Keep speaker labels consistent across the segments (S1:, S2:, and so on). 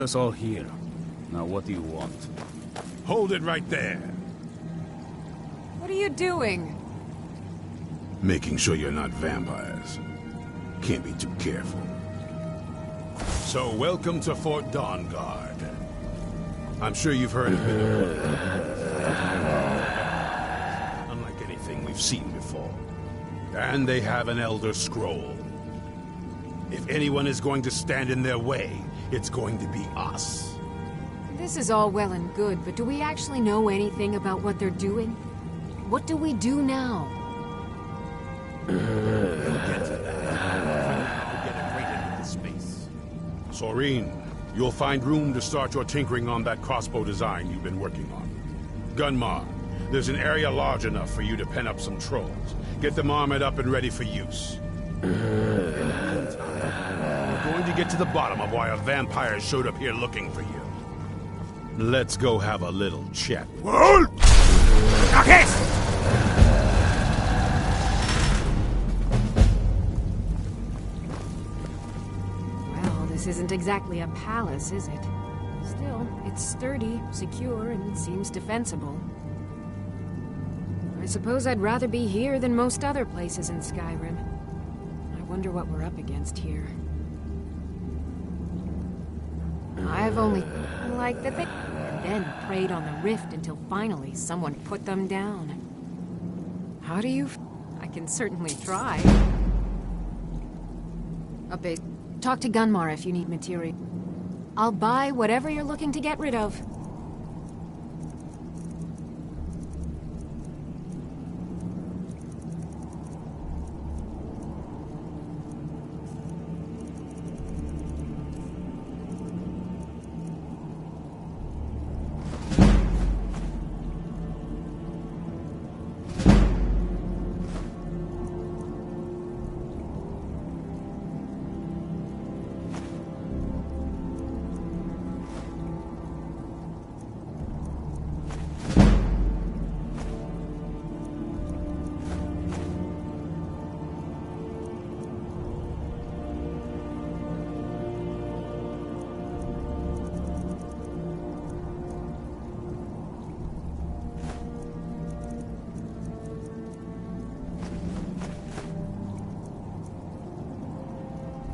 S1: Us all here. Now what do you want?
S2: Hold it right there.
S3: What are you doing?
S2: Making sure you're not vampires. Can't be too careful. So, welcome to Fort Dawnguard. I'm sure you've heard of it. Unlike anything we've seen before. And they have an Elder Scroll. If anyone is going to stand in their way, it's going to be us.
S3: This is all well and good, but do we actually know anything about what they're doing? What do we do now?
S2: We'll get to that. For now, get it right into the space. Soreen, you'll find room to start your tinkering on that crossbow design you've been working on. Gunmar, there's an area large enough for you to pen up some trolls. Get them armored up and ready for use. We're going to get to the bottom of why a vampire showed up here looking for you. Let's go have a little chat. Well,
S3: this isn't exactly a palace, is it? Still, it's sturdy, secure, and seems defensible. I suppose I'd rather be here than most other places in Skyrim. I wonder what we're up against here. I've only liked that they... and then preyed on the rift until finally someone put them down. How do you... I can certainly try. A bit. Talk to Gunmar if you need material. I'll buy whatever you're looking to get rid of.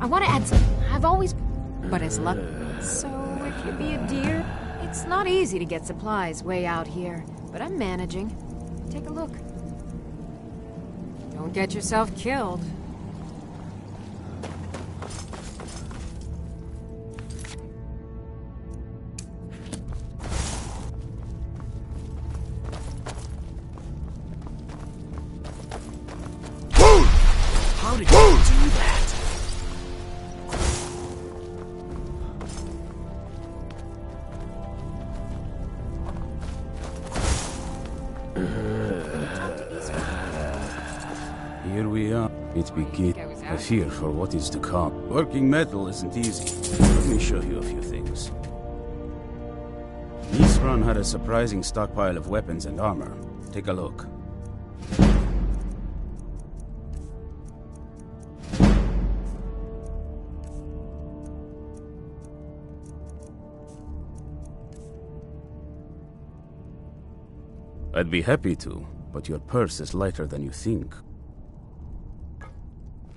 S3: I want to add some... I've always... But as luck... So, if you be a deer, it's not easy to get supplies way out here. But I'm managing. Take a look. Don't get yourself killed.
S1: How did you do that? Here we are. It begins. A fear for what is to come. Working metal isn't easy. Let me show you a few things. Nisran had a surprising stockpile of weapons and armor. Take a look. I'd be happy to, but your purse is lighter than you think.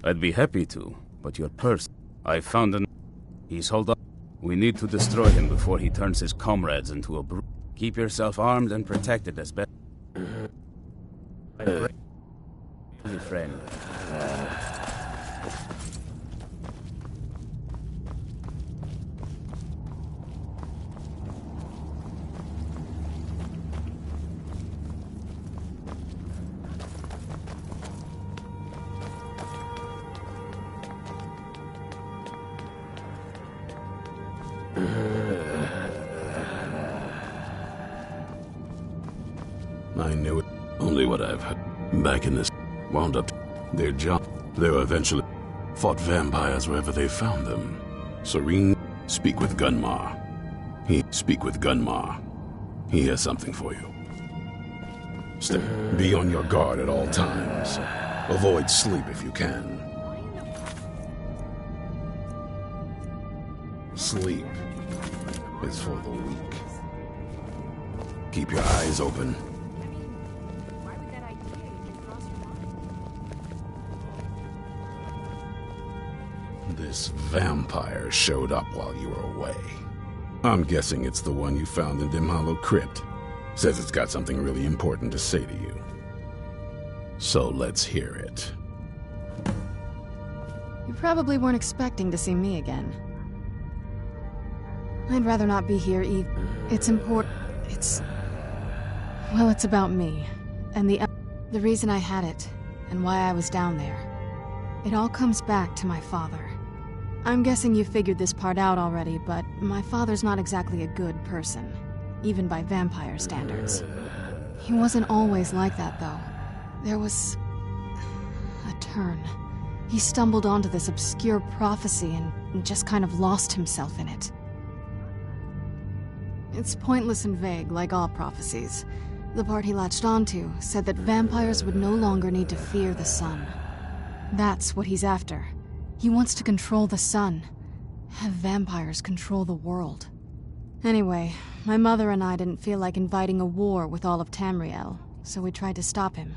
S1: I'd be happy to, but your purse... I found an... He's holed up. We need to destroy him before he turns his comrades into a brute. Keep yourself armed and protected as best... friend.
S2: I knew it. Only what I've heard. Back in this... wound up their job. They were eventually... fought vampires wherever they found them. Serene, speak with Gunmar. Speak with Gunmar. He has something for you. Be on your guard at all times. Avoid sleep if you can. Sleep. is for the weak. Keep your eyes open.
S3: Why would that idea even cross your mind?
S2: This vampire showed up while you were away. I'm guessing it's the one you found in Dim Hollow Crypt. Says it's got something really important to say to you. So let's hear it.
S4: You probably weren't expecting to see me again. I'd rather not be here either. It's important. Well, it's about me. And the reason I had it, and why I was down there. It all comes back to my father. I'm guessing you figured this part out already, but my father's not exactly a good person. Even by vampire standards. He wasn't always like that, though. There was a turn. He stumbled onto this obscure prophecy and just kind of lost himself in it. It's pointless and vague, like all prophecies. The part he latched onto said that vampires would no longer need to fear the sun. That's what he's after. He wants to control the sun. Have vampires control the world. Anyway, my mother and I didn't feel like inviting a war with all of Tamriel, so we tried to stop him.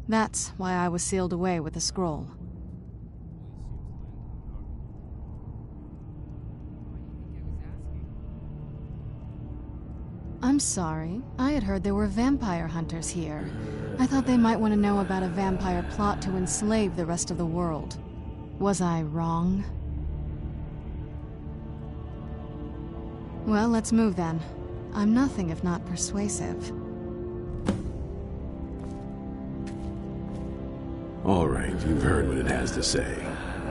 S4: That's why I was sealed away with the scroll. I'm sorry. I had heard there were vampire hunters here. I thought they might want to know about a vampire plot to enslave the rest of the world. Was I wrong? Well, let's move then. I'm nothing if not persuasive.
S2: All right, you've heard what it has to say.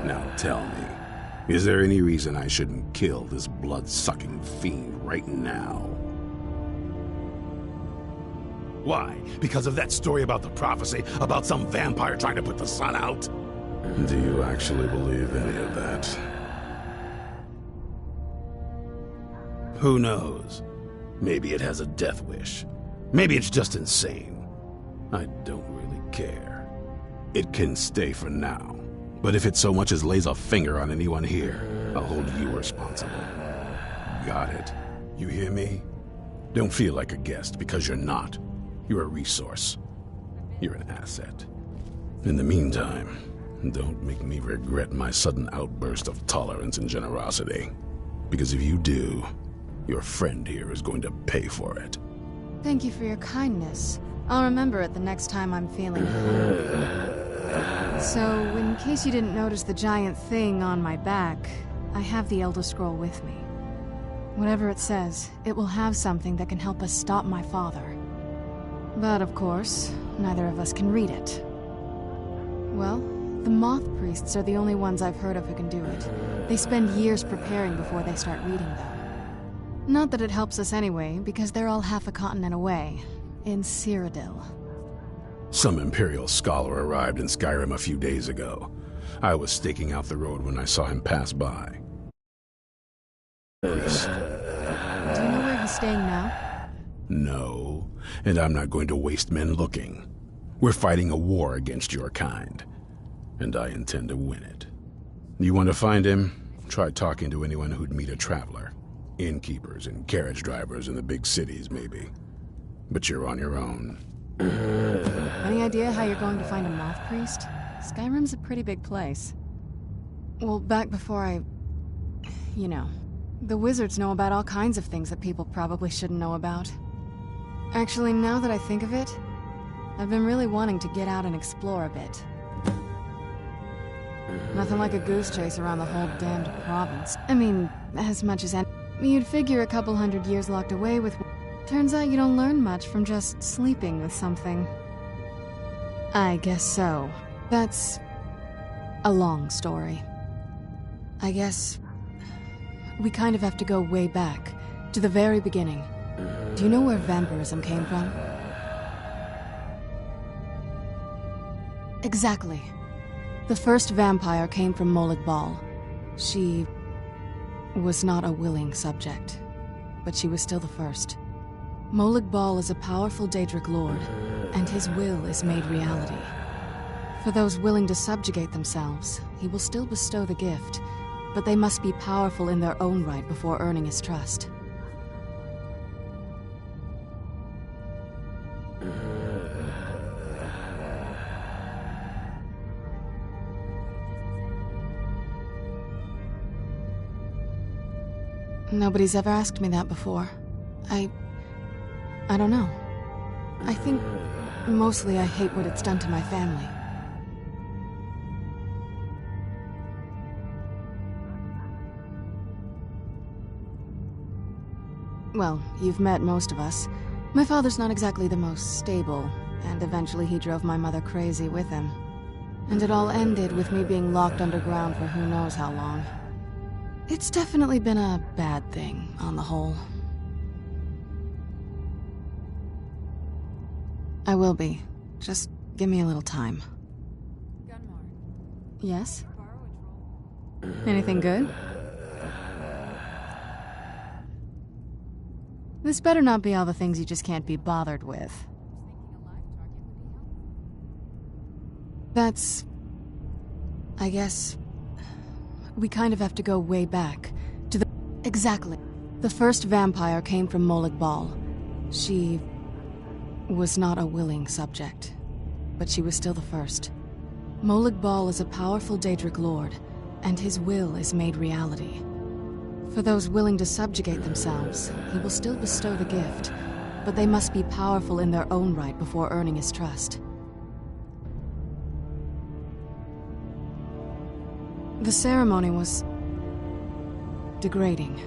S2: Now tell me, is there any reason I shouldn't kill this blood-sucking fiend right now? Why? Because of that story about the prophecy? About some vampire trying to put the sun out? Do you actually believe any of that? Who knows? Maybe it has a death wish. Maybe it's just insane. I don't really care. It can stay for now. But if it so much as lays a finger on anyone here, I'll hold you responsible. Got it? You hear me? Don't feel like a guest, because you're not. You're a resource. You're an asset. In the meantime, don't make me regret my sudden outburst of tolerance and generosity. Because if you do, your friend here is going to pay for it.
S4: Thank you for your kindness. I'll remember it the next time I'm feeling hungry. So, in case you didn't notice the giant thing on my back, I have the Elder Scroll with me. Whatever it says, it will have something that can help us stop my father. But of course, neither of us can read it. Well, the Moth Priests are the only ones I've heard of who can do it. They spend years preparing before they start reading, though. Not that it helps us anyway, because they're all half a continent away, in Cyrodiil.
S2: Some Imperial scholar arrived in Skyrim a few days ago. I was staking out the road when I saw him pass by.
S4: Do you know where he's staying now?
S2: No, and I'm not going to waste men looking. We're fighting a war against your kind, and I intend to win it. You want to find him? Try talking to anyone who'd meet a traveler. Innkeepers and carriage drivers in the big cities, maybe. But you're on your own.
S4: Any idea how you're going to find a Moth Priest? Skyrim's a pretty big place. Well, back before you know, the wizards know about all kinds of things that people probably shouldn't know about. Actually, now that I think of it, I've been really wanting to get out and explore a bit. Nothing like a goose chase around the whole damned province. I mean, as much as you'd figure a couple 100 years locked away with... Turns out you don't learn much from just sleeping with something. I guess so. That's a long story. I guess we kind of have to go way back, to the very beginning. Do you know where vampirism came from? Exactly. The first vampire came from Molag Bal. She was not a willing subject, but she was still the first. Molag Bal is a powerful Daedric lord, and his will is made reality. For those willing to subjugate themselves, he will still bestow the gift, but they must be powerful in their own right before earning his trust. Nobody's ever asked me that before. I don't know. I think mostly I hate what it's done to my family. Well, you've met most of us. My father's not exactly the most stable, and eventually he drove my mother crazy with him. And it all ended with me being locked underground for who knows how long. It's definitely been a bad thing, on the whole. I will be. Just give me a little time. Yes? Anything good? This better not be all the things you just can't be bothered with. That's... I guess... we kind of have to go way back. To the... Exactly. The first vampire came from Molag Bal. She... was not a willing subject. But she was still the first. Molag Bal is a powerful Daedric lord, and his will is made reality. For those willing to subjugate themselves, he will still bestow the gift, but they must be powerful in their own right before earning his trust. The ceremony was... degrading.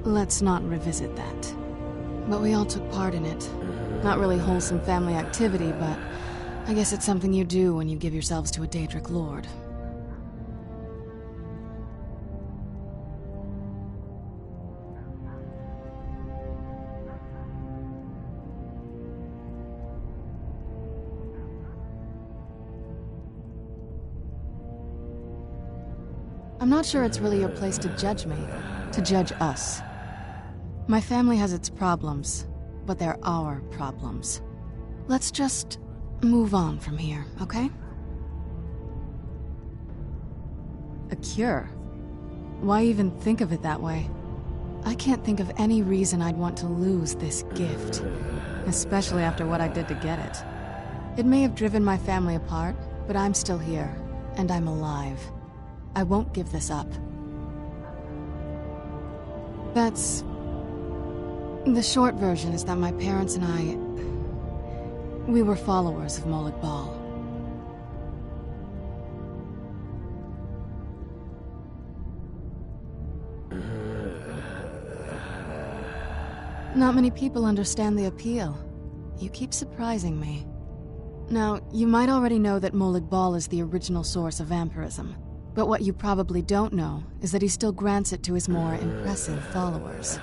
S4: Let's not revisit that. But we all took part in it. Not really wholesome family activity, but I guess it's something you do when you give yourselves to a Daedric lord. I'm not sure it's really your place to judge me, to judge us. My family has its problems, but they're our problems. Let's just move on from here, okay? A cure? Why even think of it that way? I can't think of any reason I'd want to lose this gift, especially after what I did to get it. It may have driven my family apart, but I'm still here, and I'm alive. I won't give this up. That's... the short version is that my parents and I... we were followers of Molag Bal. Not many people understand the appeal. You keep surprising me. Now, you might already know that Molag Bal is the original source of vampirism. But what you probably don't know is that he still grants it to his more impressive followers.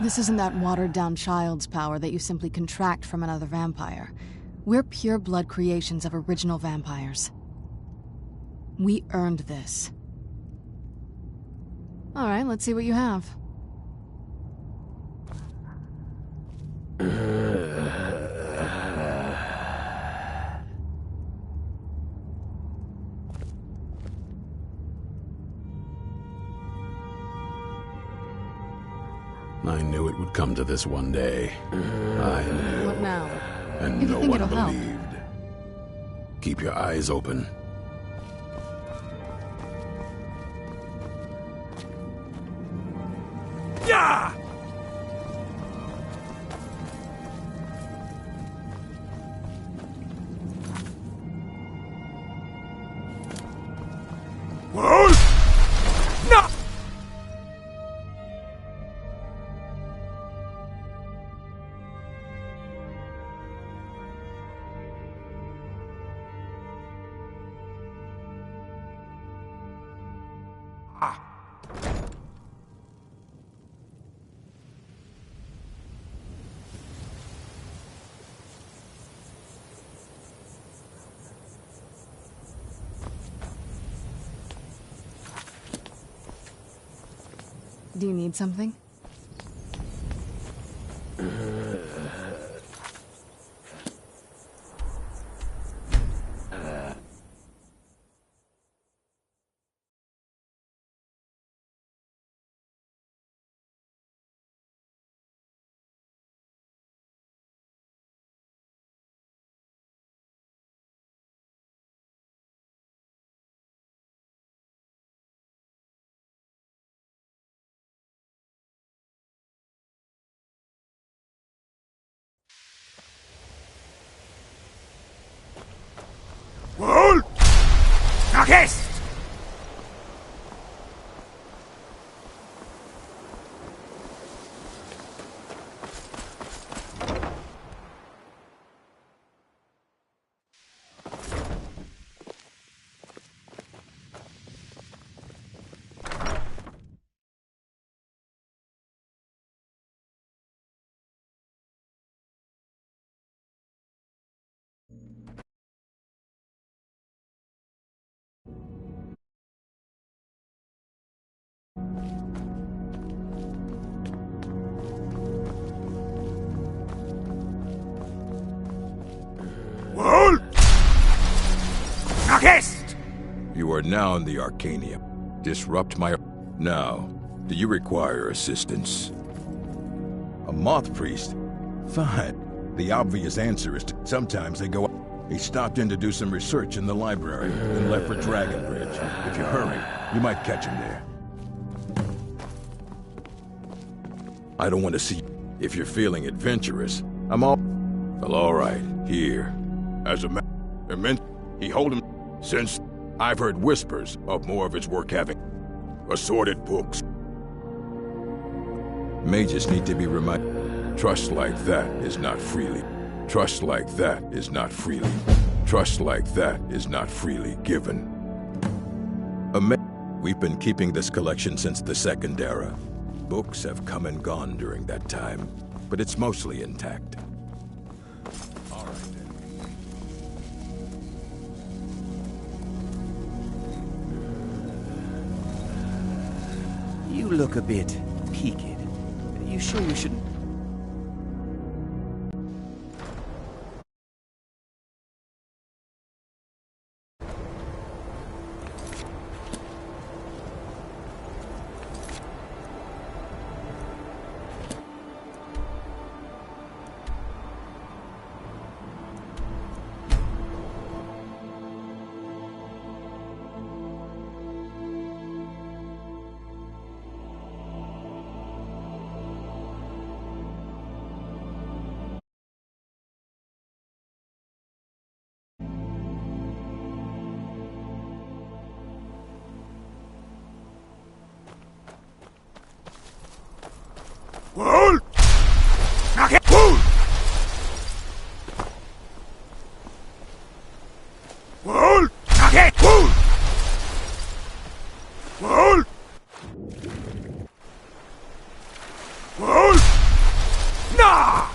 S4: This isn't that watered-down child's power that you simply contract from another vampire. We're pure-blood creations of original vampires. We earned this. All right, let's see what you have.
S2: I knew it would come to this one day. I knew.
S4: What now?
S2: And
S4: If you
S2: no
S4: think
S2: one
S4: it'll help.
S2: believed. Keep your eyes open. Yeah! No!
S4: Do you need something?
S2: Well?
S5: Knockest! You are now in the Arcanium. Disrupt my... Now, do you require assistance? A moth priest? Fine. The obvious answer is sometimes they go... He stopped in to do some research in the library, then left for Dragonbridge. If you hurry, you might catch him there. I don't want to see... If you're feeling adventurous, I'm all... Well, all right. Here. As a man... He hold him... Since I've heard whispers of more of his work having... assorted books. Mages need to be reminded. Trust like that is not freely. Trust like that is not freely. Trust like that is not freely given. We've been keeping this collection since the Second Era. Books have come and gone during that time, but it's mostly intact. All right, then.
S6: You look a bit peaked. You sure you shouldn't...
S2: Well? Knock it! Well? Well? Knock it! Well? Well? Well? Nah!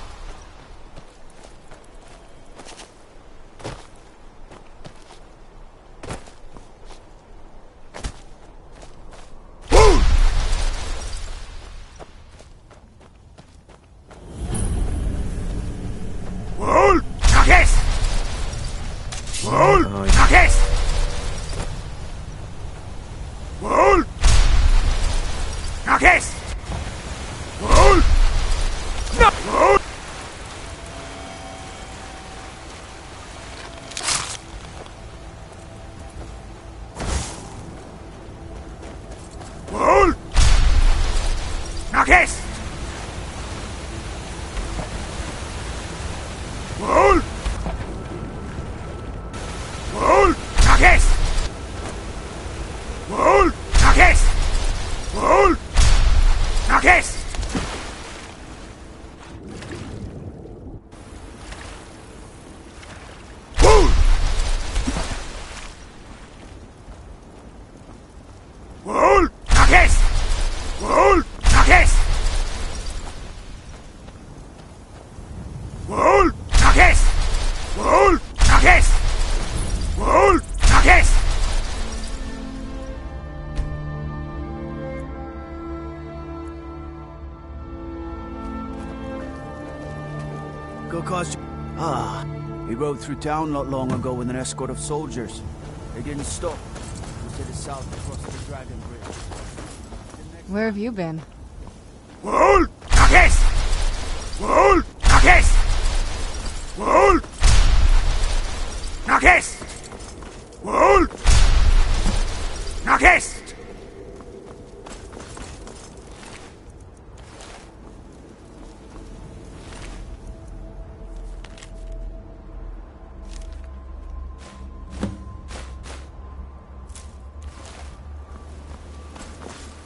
S6: We rode through town not long ago with an escort of soldiers. They didn't stop. We headed south across the Dragon Bridge.
S4: Where have you been?
S2: Well? Knockest! Well? Knockest! Well? Knockest! Well? Knockest!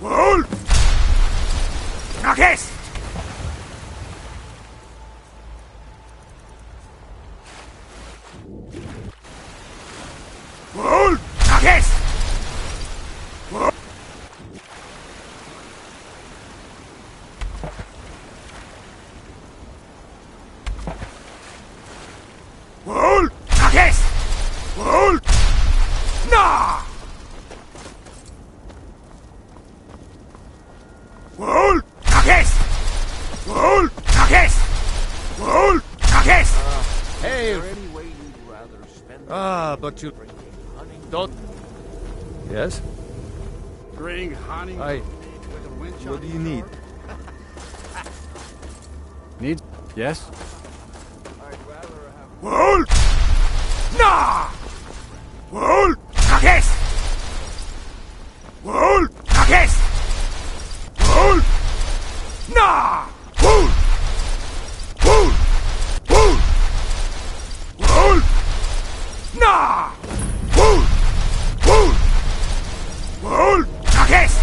S2: Well? Knockest! Well? Knockest! Well? Well? Knockest! Well? Nah!
S7: but you don't.
S8: Yes?
S7: Bring honey.
S8: What do you need? Need? Yes?
S2: World! Nah! World! Yes! World! Yes! World! Nah! World! World! World! World! Nah! World! World! World! Yes!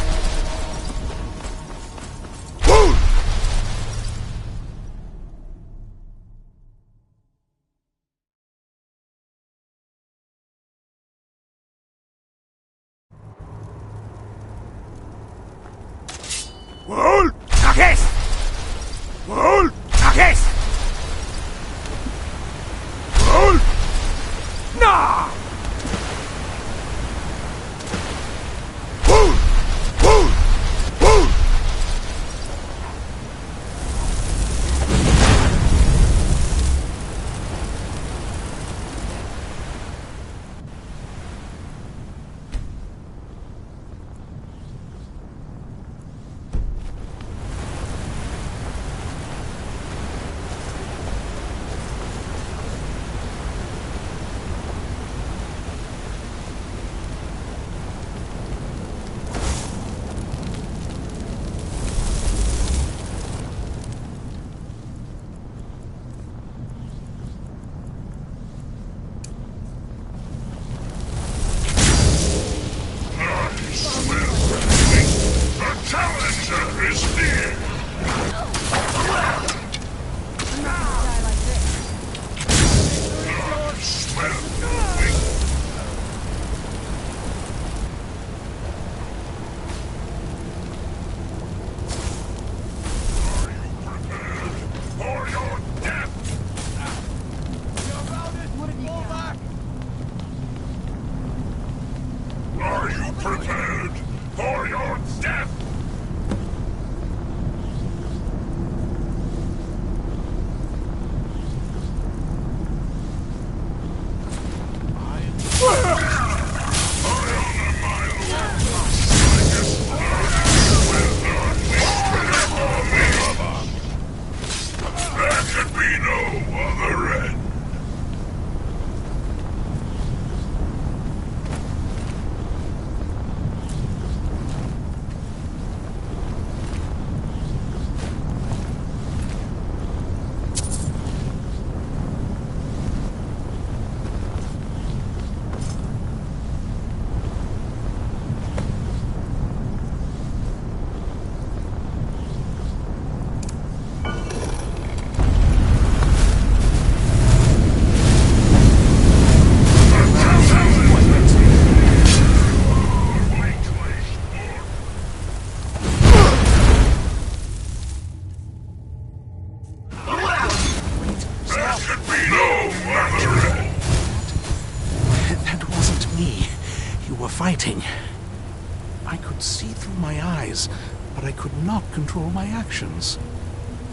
S2: World! World! Yes! World! Yes! World! Nah! World! World! World!
S9: Are you prepared for your death? There could be no other end.
S10: That wasn't me. You were fighting. I could see through my eyes, but I could not control my actions.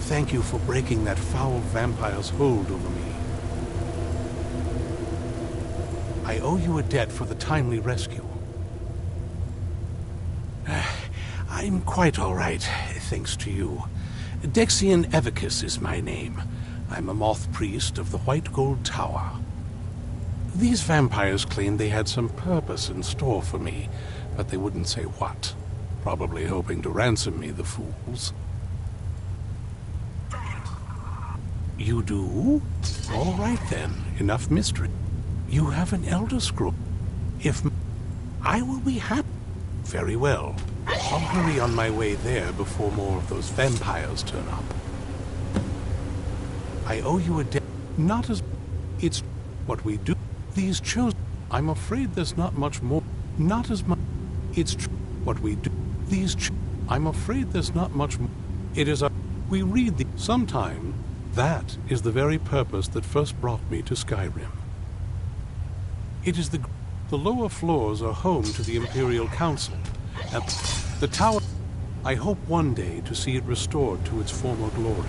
S10: Thank you for breaking that foul vampire's hold over me. I owe you a debt for the timely rescue. I'm quite all right, thanks to you. Dexian Evicus is my name. I'm a moth priest of the White Gold Tower. These vampires claimed they had some purpose in store for me, but they wouldn't say what. Probably hoping to ransom me, the fools. You do? All right then, enough mystery. You have an Elder Scroll. If I will be happy. Very well. I'll hurry on my way there before more of those vampires turn up. I owe you a debt. Not as... It's what we do. These chosen... I'm afraid there's not much more. Not as much... It's what we do. These... I'm afraid there's not much more. It is a... We read the... Sometime. That is the very purpose that first brought me to Skyrim. It is the lower floors are home to the Imperial Council. And the tower... I hope one day to see it restored to its former glory.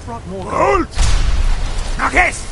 S10: brought more...
S9: Halt!
S6: Marquez!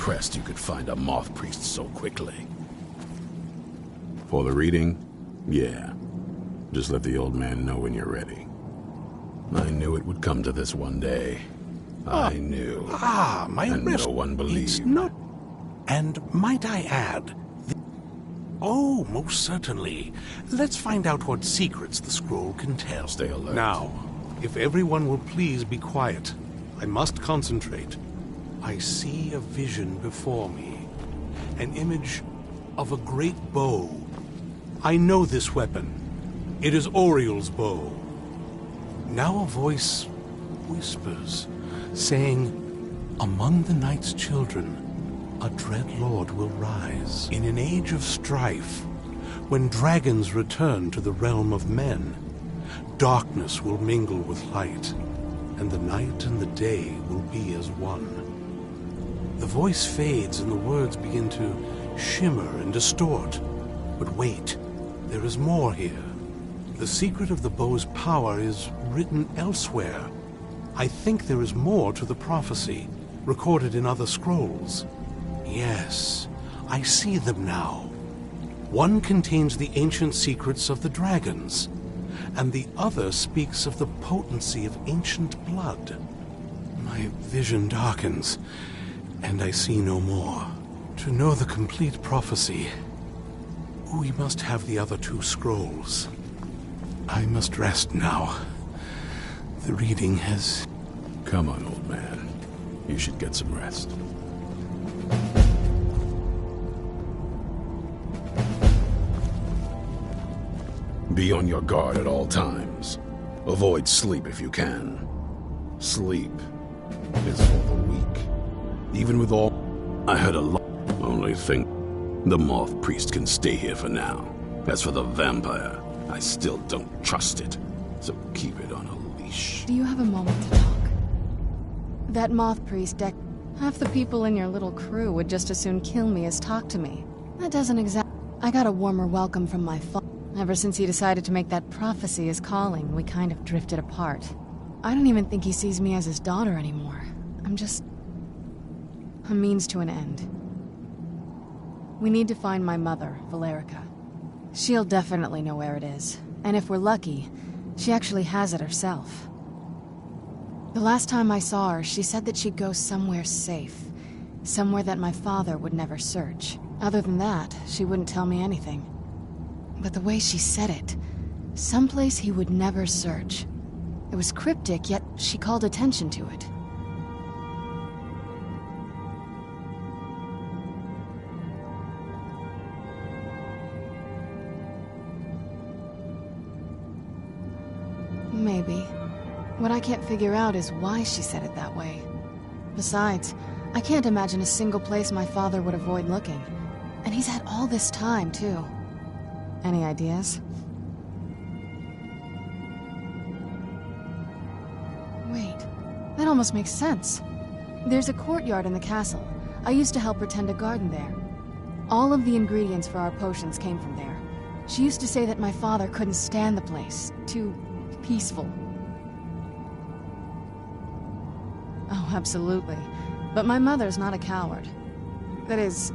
S2: impressed you could find a moth priest so quickly. For the reading? Yeah. Just let the old man know when you're ready. I knew it would come to this one day. I knew.
S10: My
S2: and
S10: wrist.
S2: no one believed.
S10: It's not... And might I add... Oh, most certainly. Let's find out what secrets the scroll can tell.
S2: Stay alert.
S10: Now, if everyone will please be quiet. I must concentrate. I see a vision before me. An image of a great bow. I know this weapon. It is Oriel's bow. Now a voice whispers, saying, "Among the night's children, a dread lord will rise. In an age of strife, when dragons return to the realm of men, darkness will mingle with light, and the night and the day will be as one." The voice fades and the words begin to shimmer and distort. But wait, there is more here. The secret of the bow's power is written elsewhere. I think there is more to the prophecy, recorded in other scrolls. Yes, I see them now. One contains the ancient secrets of the dragons, and the other speaks of the potency of ancient blood. My vision darkens, and I see no more. To know the complete prophecy, we must have the other two scrolls. I must rest now. The reading has...
S2: Come on, old man. You should get some rest. Be on your guard at all times. Avoid sleep if you can. Sleep is for the weak. Even with all... I heard a lot. Only thing... The moth priest can stay here for now. As for the vampire, I still don't trust it. So keep it on a leash.
S4: Do you have a moment to talk? That moth priest half the people in your little crew would just as soon kill me as talk to me. That doesn't I got a warmer welcome from my father. Ever since he decided to make that prophecy his calling, we kind of drifted apart. I don't even think he sees me as his daughter anymore. I'm just... a means to an end. We need to find my mother, Valerica. She'll definitely know where it is. And if we're lucky, she actually has it herself. The last time I saw her, she said that she'd go somewhere safe. Somewhere that my father would never search. Other than that, she wouldn't tell me anything. But the way she said it, someplace he would never search. It was cryptic, yet she called attention to it. Maybe. What I can't figure out is why she said it that way. Besides, I can't imagine a single place my father would avoid looking. And he's had all this time, too. Any ideas? Wait, that almost makes sense. There's a courtyard in the castle. I used to help her tend a garden there. All of the ingredients for our potions came from there. She used to say that my father couldn't stand the place. Too peaceful. Oh, absolutely. But my mother's not a coward. That is,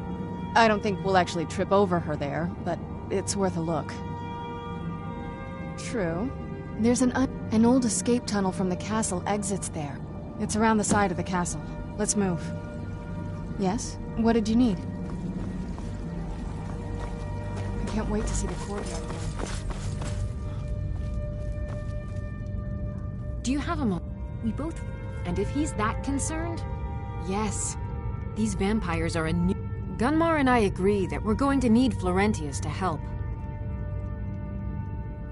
S4: I don't think we'll actually trip over her there, but it's worth a look. True. There's an old escape tunnel from the castle exits there. It's around the side of the castle. Let's move. Yes? What did you need? I can't wait to see the courtyard again.
S3: Do you have a moment? We both... And if he's that concerned? Yes. These vampires are a new... Gunmar and I agree that we're going to need Florentius to help.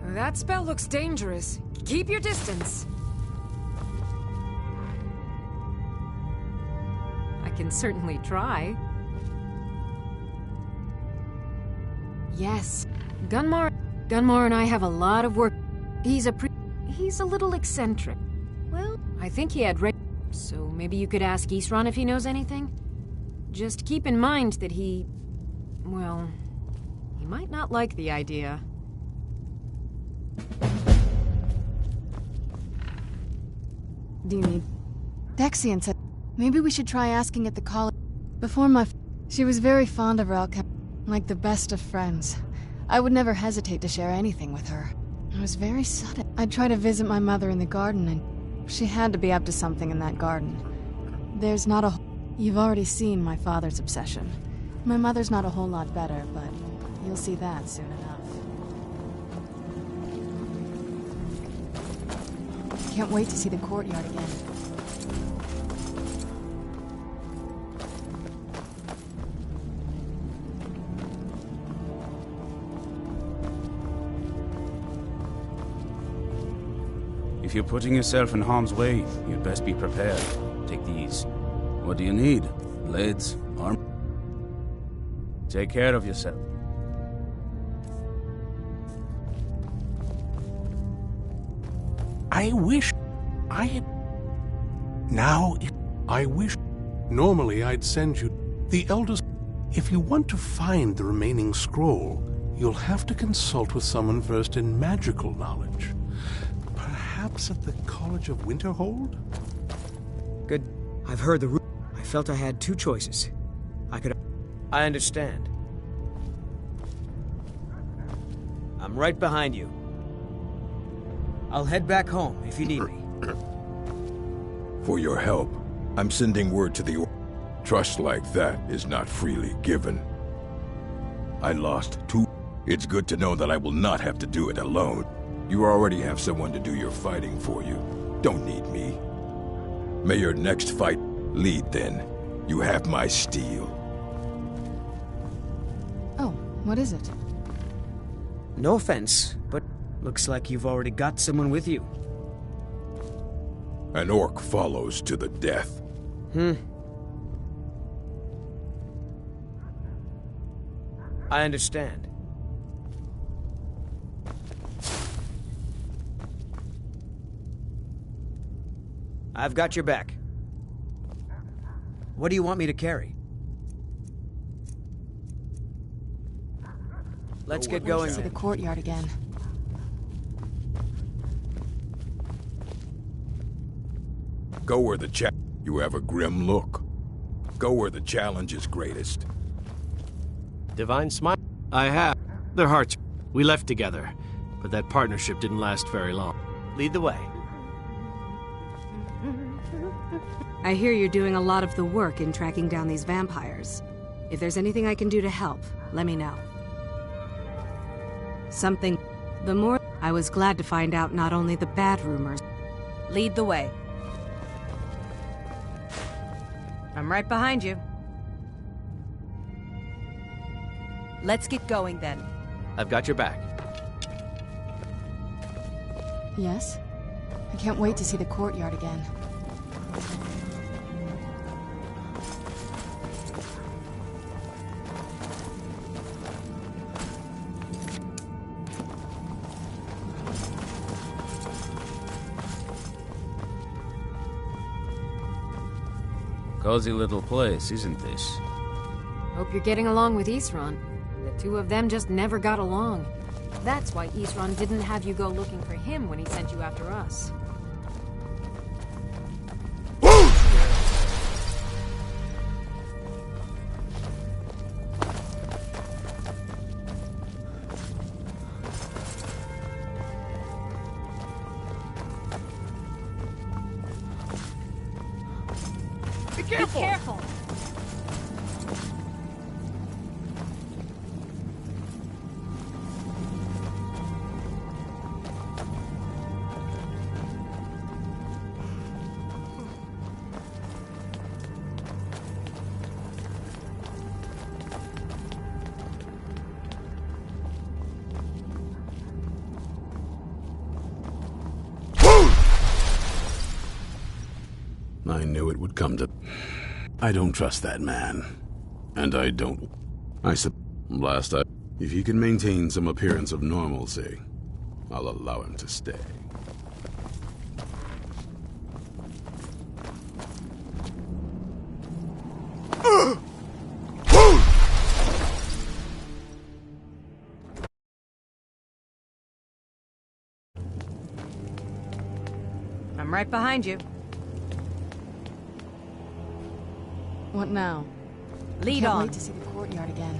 S3: That spell looks dangerous. Keep your distance. I can certainly try. Yes. Gunmar and I have a lot of work. He's a little eccentric. Well, I think he had so maybe you could ask Isran if he knows anything? Just keep in mind that he might not like the idea.
S4: Do you need... Dexian said... Maybe we should try asking at the college... Before she was very fond of her, like the best of friends. I would never hesitate to share anything with her. It was very sudden. I'd try to visit my mother in the garden, and she had to be up to something in that garden. There's not a... You've already seen my father's obsession. My mother's not a whole lot better, but you'll see that soon enough. Can't wait to see the courtyard again.
S1: If you're putting yourself in harm's way, you'd best be prepared. Take these. What do you need? Blades? Arm? Take care of yourself.
S10: I wish I had... Now, I wish... Normally, I'd send you the eldest... If you want to find the remaining scroll, you'll have to consult with someone versed in magical knowledge. Perhaps at the College of Winterhold?
S11: Good. I've heard the root. I felt I had two choices. I understand. I'm right behind you. I'll head back home if you need me.
S5: For your help, I'm sending word to the... Trust like that is not freely given. I lost 2... It's good to know that I will not have to do it alone. You already have someone to do your fighting for you. Don't need me. May your next fight lead then. You have my steel.
S4: Oh, what is it?
S11: No offense, but looks like you've already got someone with you.
S5: An orc follows to the death.
S11: I understand. I've got your back. What do you want me to carry? Let's get going.
S4: See the courtyard again.
S5: Go where the You have a grim look. Go where the challenge is greatest.
S8: Divine smile. I have. Their hearts. We left together, but that partnership didn't last very long. Lead the way.
S3: I hear you're doing a lot of the work in tracking down these vampires. If there's anything I can do to help, let me know. Something... The more... I was glad to find out not only the bad rumors... Lead the way. I'm right behind you. Let's get going, then.
S8: I've got your back.
S4: Yes? I can't wait to see the courtyard again.
S1: Cozy little place, isn't this?
S3: Hope you're getting along with Isran. The two of them just never got along. That's why Isran didn't have you go looking for him when he sent you after us.
S7: Be careful!
S3: Be careful!
S2: I knew it would come to... I don't trust that man. And I don't... If he can maintain some appearance of normalcy, I'll allow him to stay.
S3: I'm right behind you.
S4: What now?
S3: Lead
S4: Can't
S3: on.
S4: wait to see the courtyard again.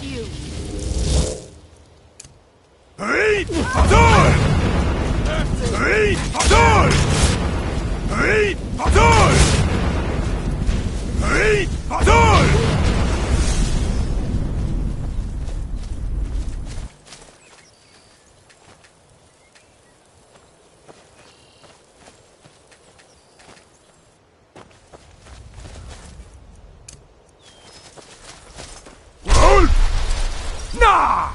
S3: get you!
S9: Hey! Adore! Hey! Adore! Hey! Adore! Hey! Adore! Nah!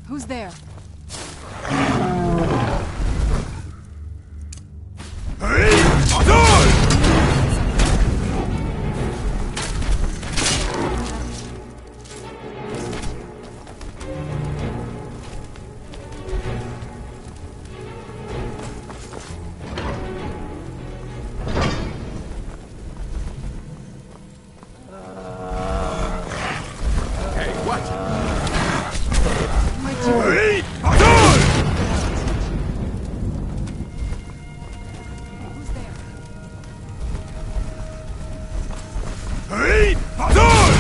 S4: Who's there?
S9: Hey! Adore! Hey! Adore!
S4: Who's there?
S9: Hey! Adore!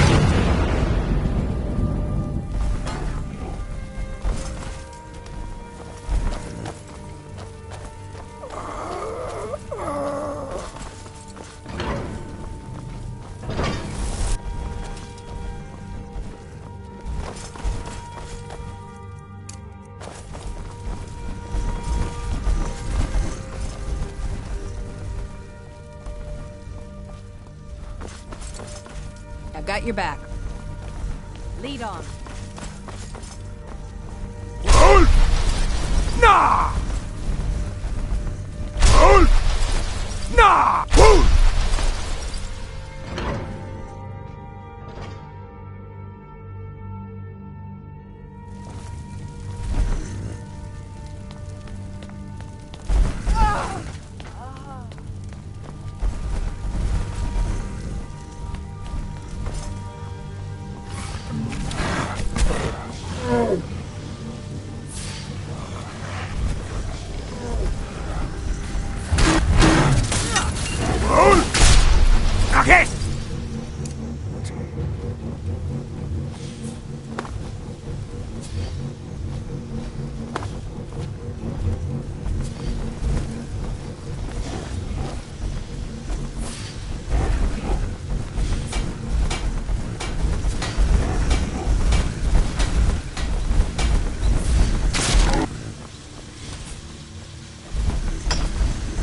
S3: I've got your back. Lead on.
S9: Nah! Nah! Okay!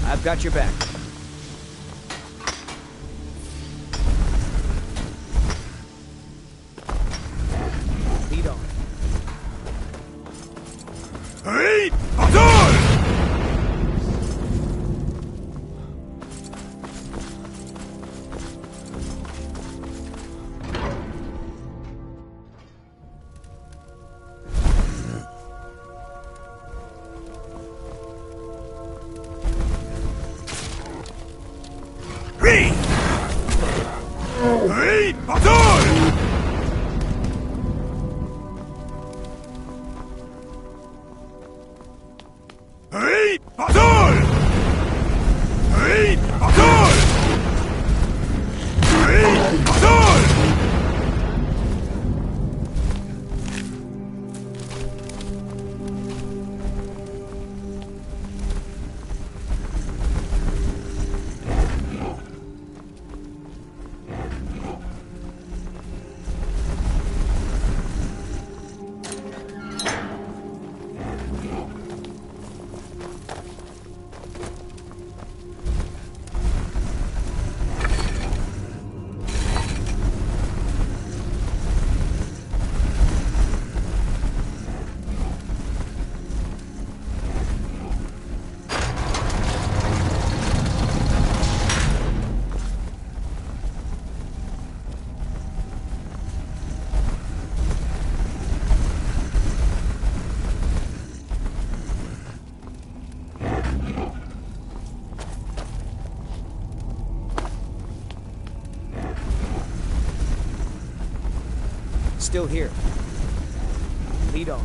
S11: I've got your back. Lead on.
S9: Hey! Adore! Hey! Hey! Adore! Hey! Adore! Hey! Adore! Hey! Adore!
S11: Still here. Lead on.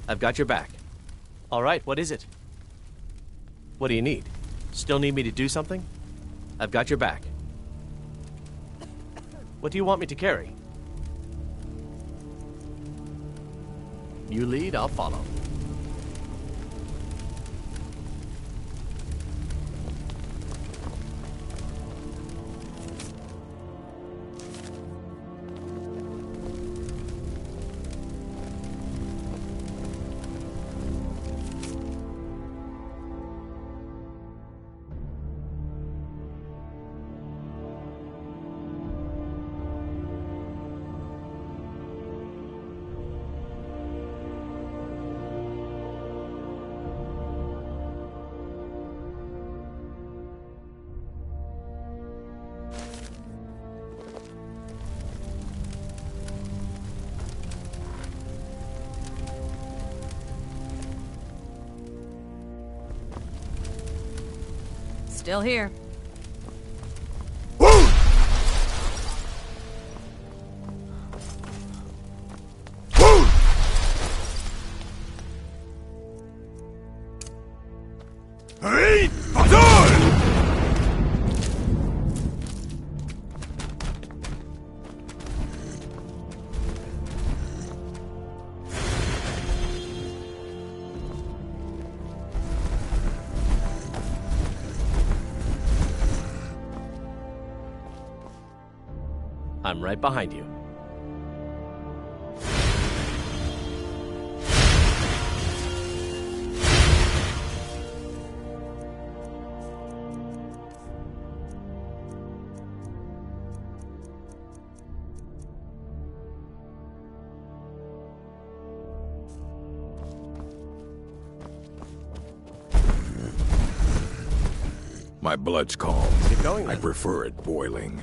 S8: I've got your back. All right, what is it? What do you need? Still need me to do something? I've got your back. What do you want me to carry? You lead, I'll follow.
S3: Still here.
S8: I'm right behind you.
S5: My blood's calm.
S8: Get going,
S5: I
S8: then.
S5: prefer it boiling.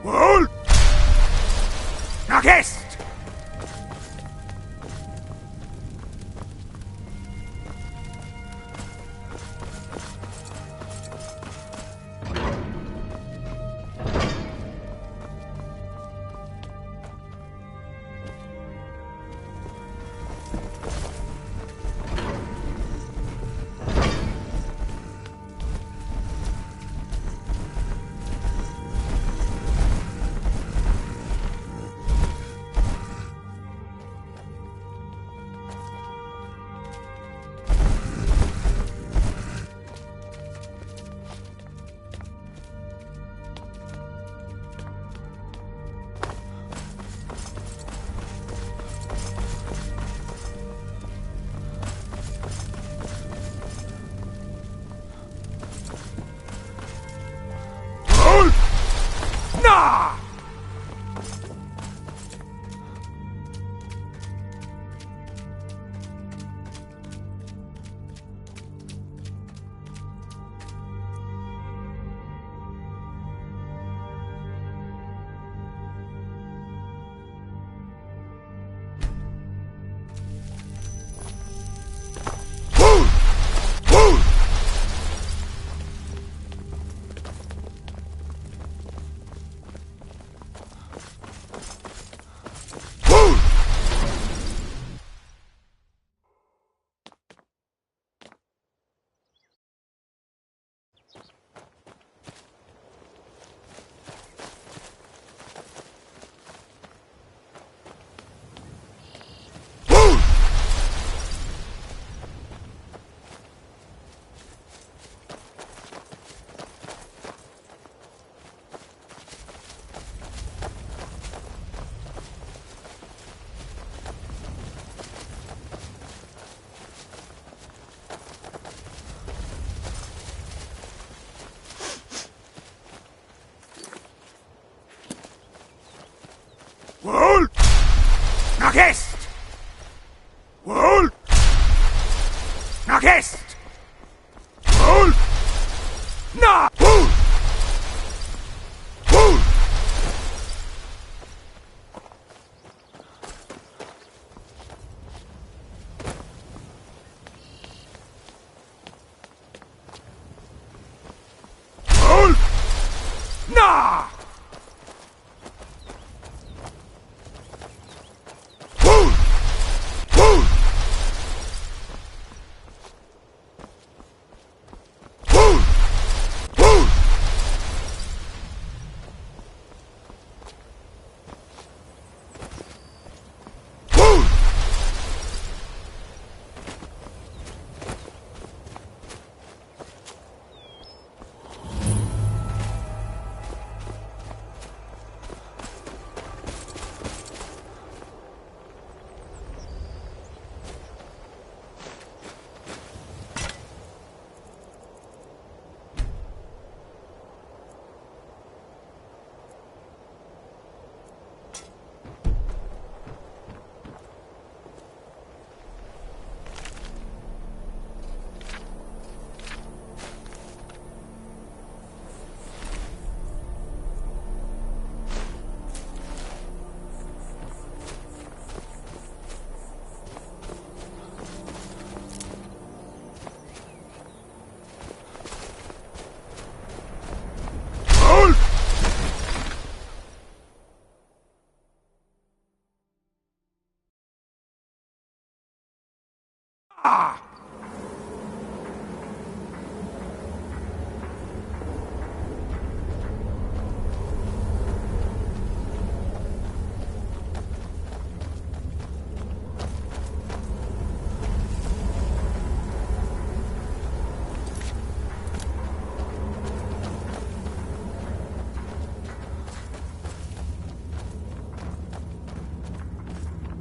S9: Wohl! Nach Est! Na! Wohl! Nach Est! Wohl! Nach Est! Wohl! Na! Wohl! Wohl! Wohl! Na! Wohl!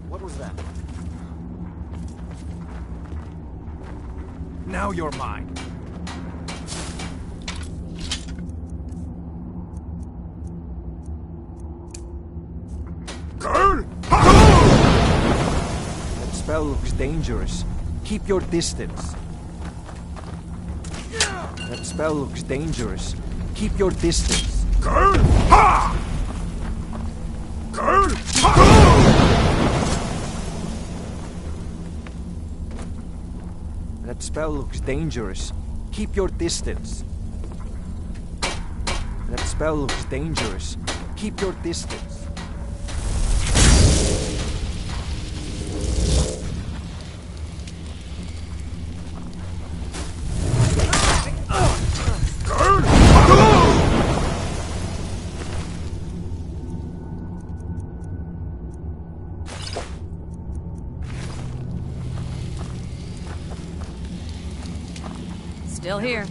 S6: What was that?
S12: Now you're mine.
S6: That spell looks dangerous. Keep your distance. That spell looks dangerous. Keep your distance. That spell looks dangerous. Keep your distance. That spell looks dangerous. Keep your distance.
S3: Still here.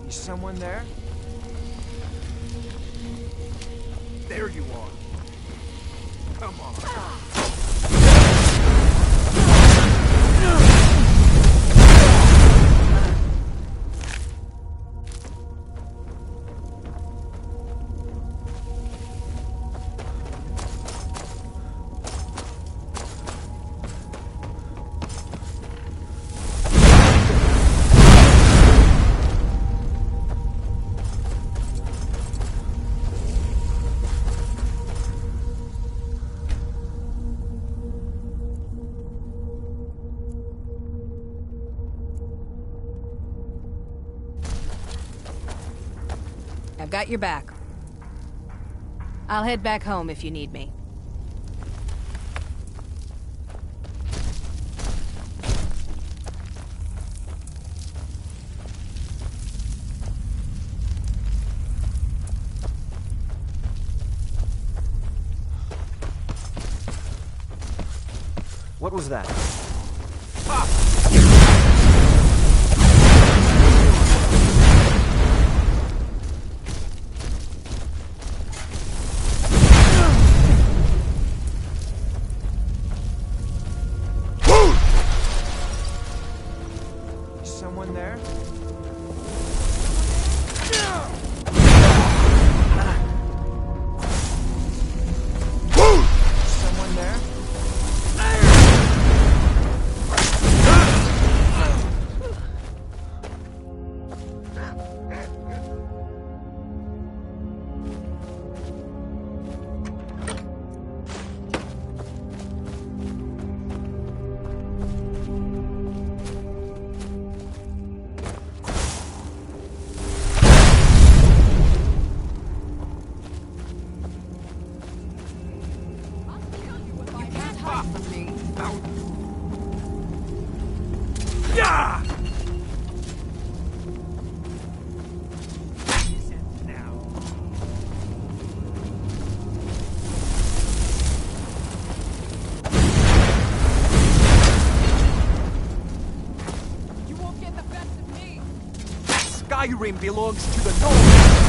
S6: Someone there?
S12: There you are. Come on.
S3: I've got your back. I'll head back home if you need me.
S11: What was that?
S6: Someone there? Someone there?
S12: Skyrim belongs to the North!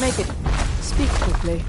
S3: Make it. Speak quickly.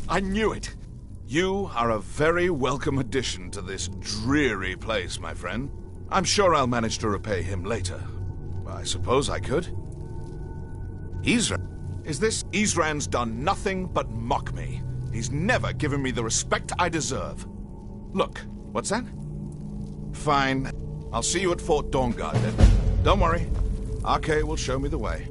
S13: I knew it! You are a very welcome addition to this dreary place, my friend. I'm sure I'll manage to repay him later. I suppose I could. Isran? Is this? Isran's done nothing but mock me. He's never given me the respect I deserve. Look, what's that? Fine. I'll see you at Fort Dawnguard then. Don't worry. Arke will show me the way.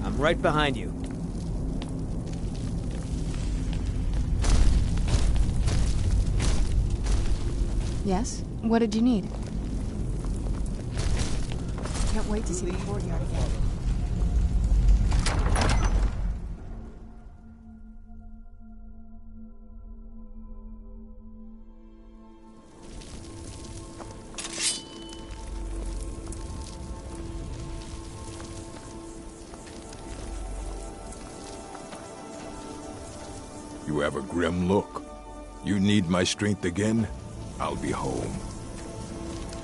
S11: I'm right behind you.
S4: Yes? What did you need? Can't wait to see the courtyard again.
S5: You have a grim look. You need my strength again? I'll be home.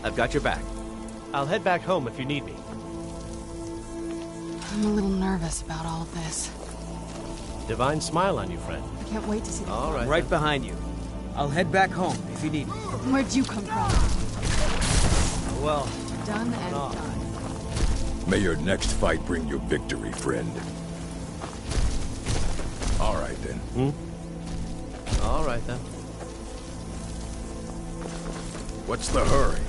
S8: I've got your back. I'll head back home if you need me.
S4: I'm a little nervous about all of this.
S8: Divine smile on you, friend.
S4: I can't wait to see the
S8: All right.
S11: I'm right behind you. I'll head back home if you need me.
S4: Where'd you come from?
S11: Well,
S4: Done and done.
S5: May your next fight bring you victory, friend. All right, then.
S8: All right, then.
S5: What's the hurry?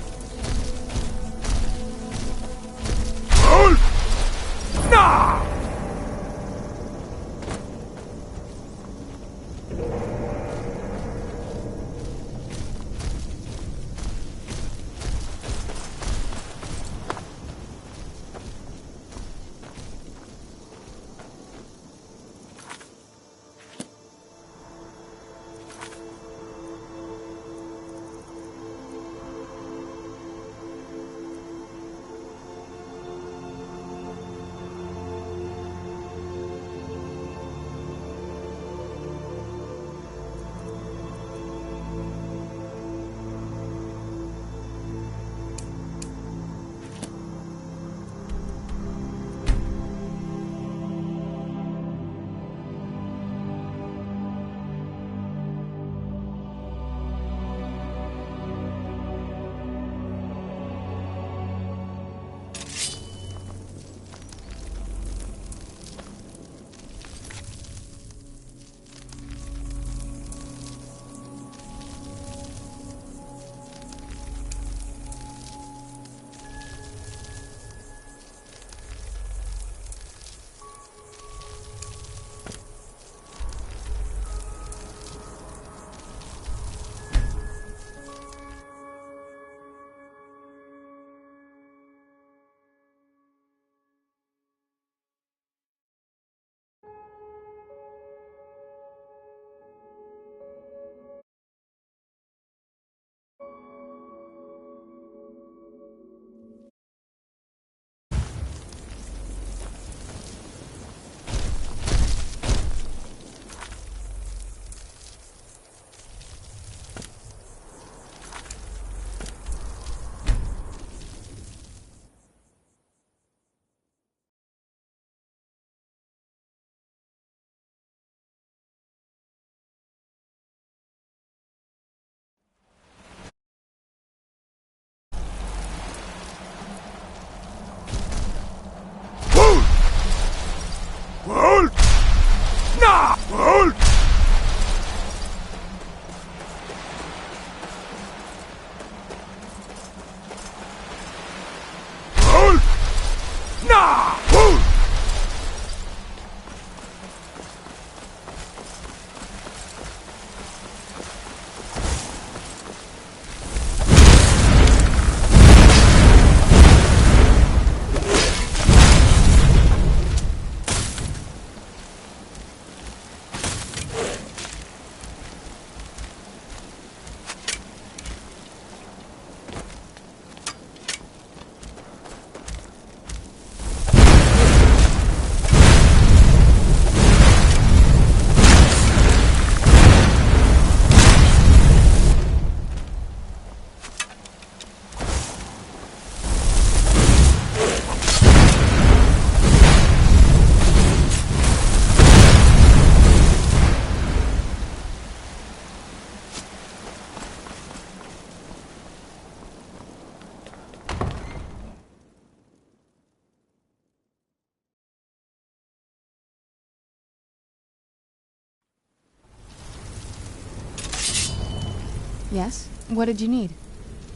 S4: Yes? What did you need?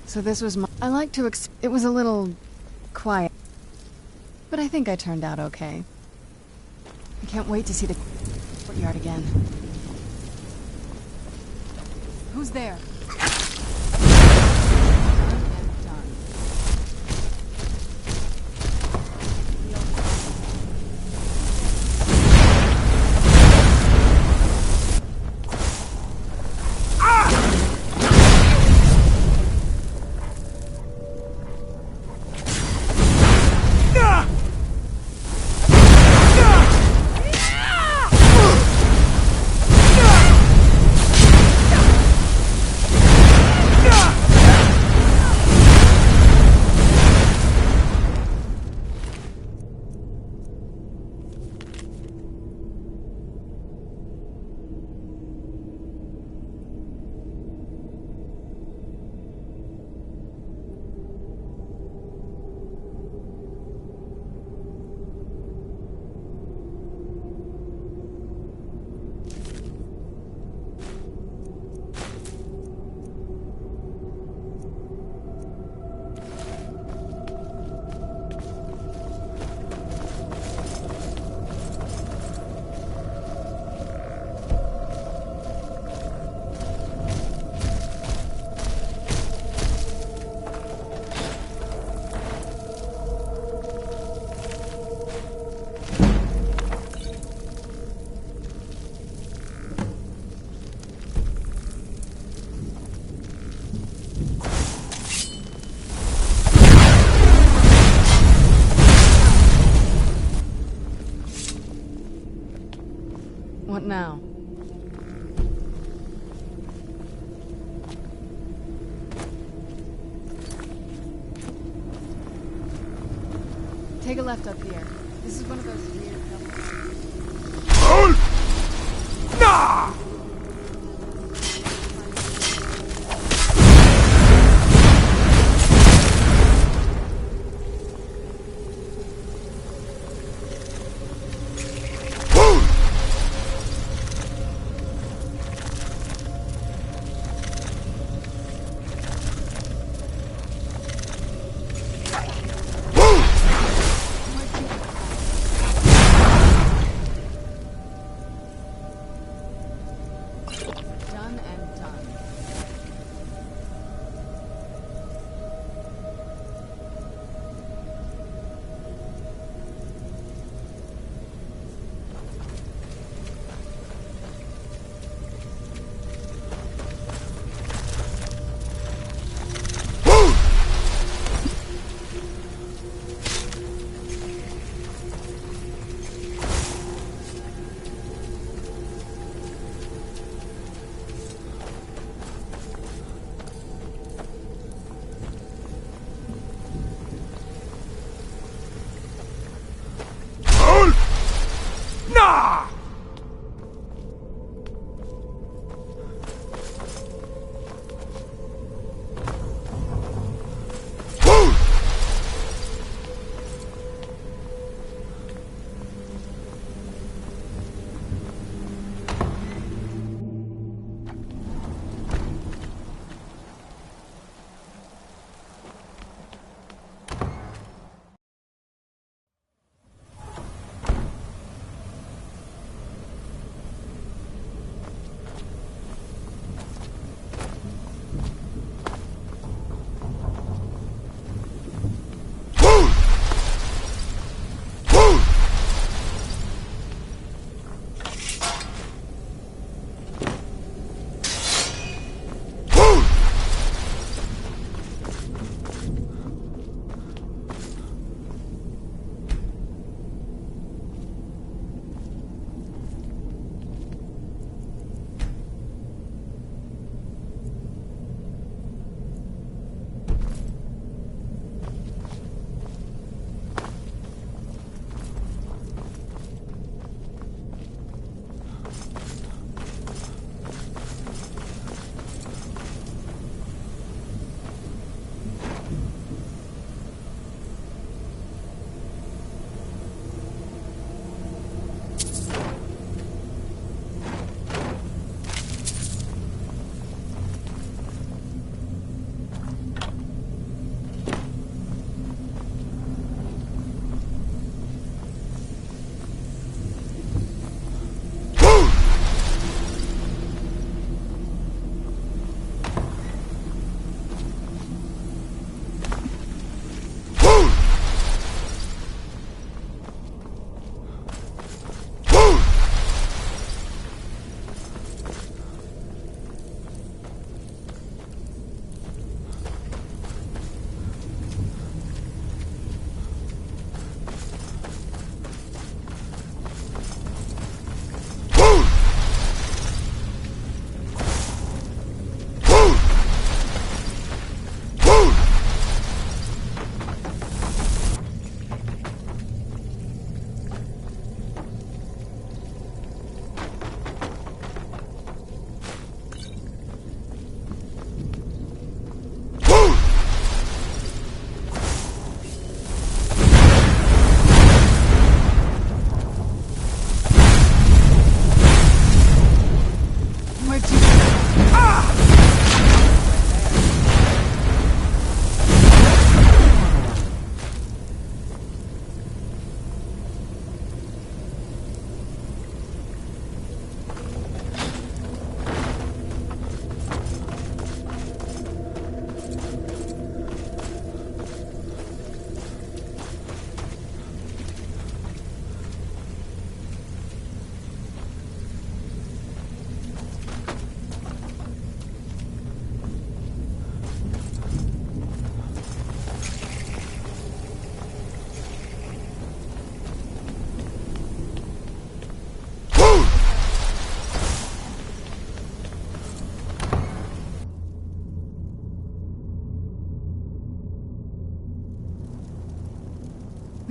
S4: So this was my... I like to it was a little... quiet. But I think I turned out okay. I can't wait to see the courtyard again. Who's there? What now? Take a left up here. This is one of those weird
S9: Nah!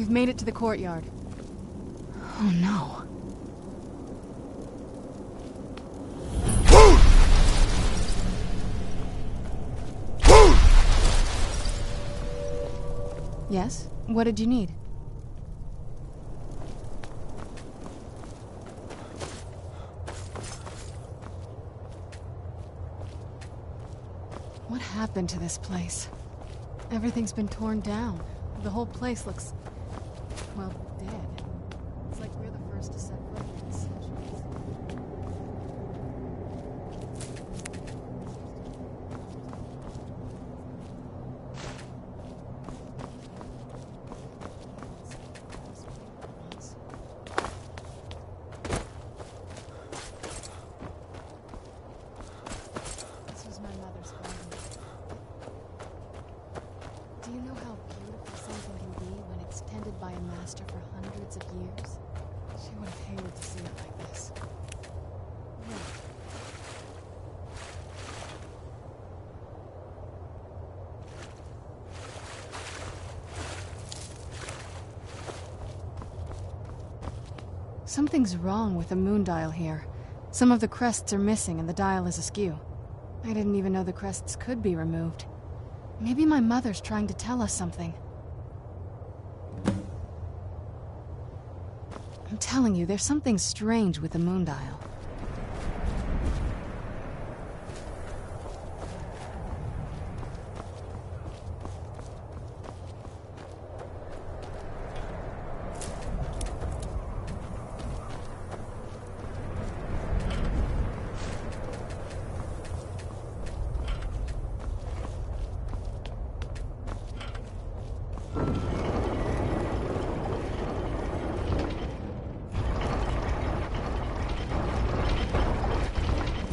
S4: We've made it to the courtyard. Oh no. Yes? What did you need? What happened to this place? Everything's been torn down. The whole place looks, well, dead. It's like we're the first to set foot here in centuries. This was my mother's garden. Do you know how beautiful something can be when it's tended by a master for hundreds of years? She would have hated to see it like this. Something's wrong with the moon dial here. Some of the crests are missing and the dial is askew. I didn't even know the crests could be removed. Maybe my mother's trying to tell us something. I'm telling you, there's something strange with the moon dial.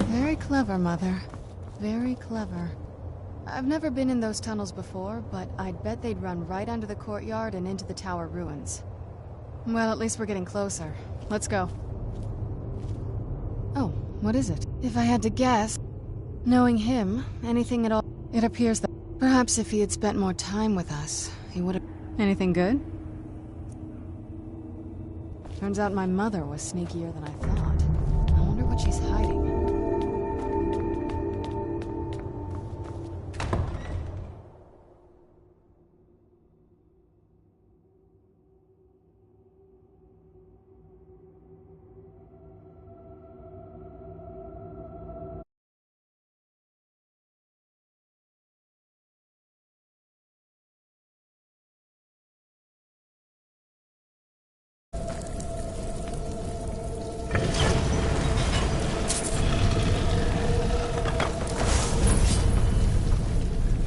S4: Very clever, Mother. Very clever. I've never been in those tunnels before, but I'd bet they'd run right under the courtyard and into the tower ruins. Well, at least we're getting closer. Let's go. Oh, what is it? If I had to guess, knowing him, anything at all, it appears that perhaps if he had spent more time with us, he would have... Anything good? Turns out my mother was sneakier than I thought. I wonder what she's hiding.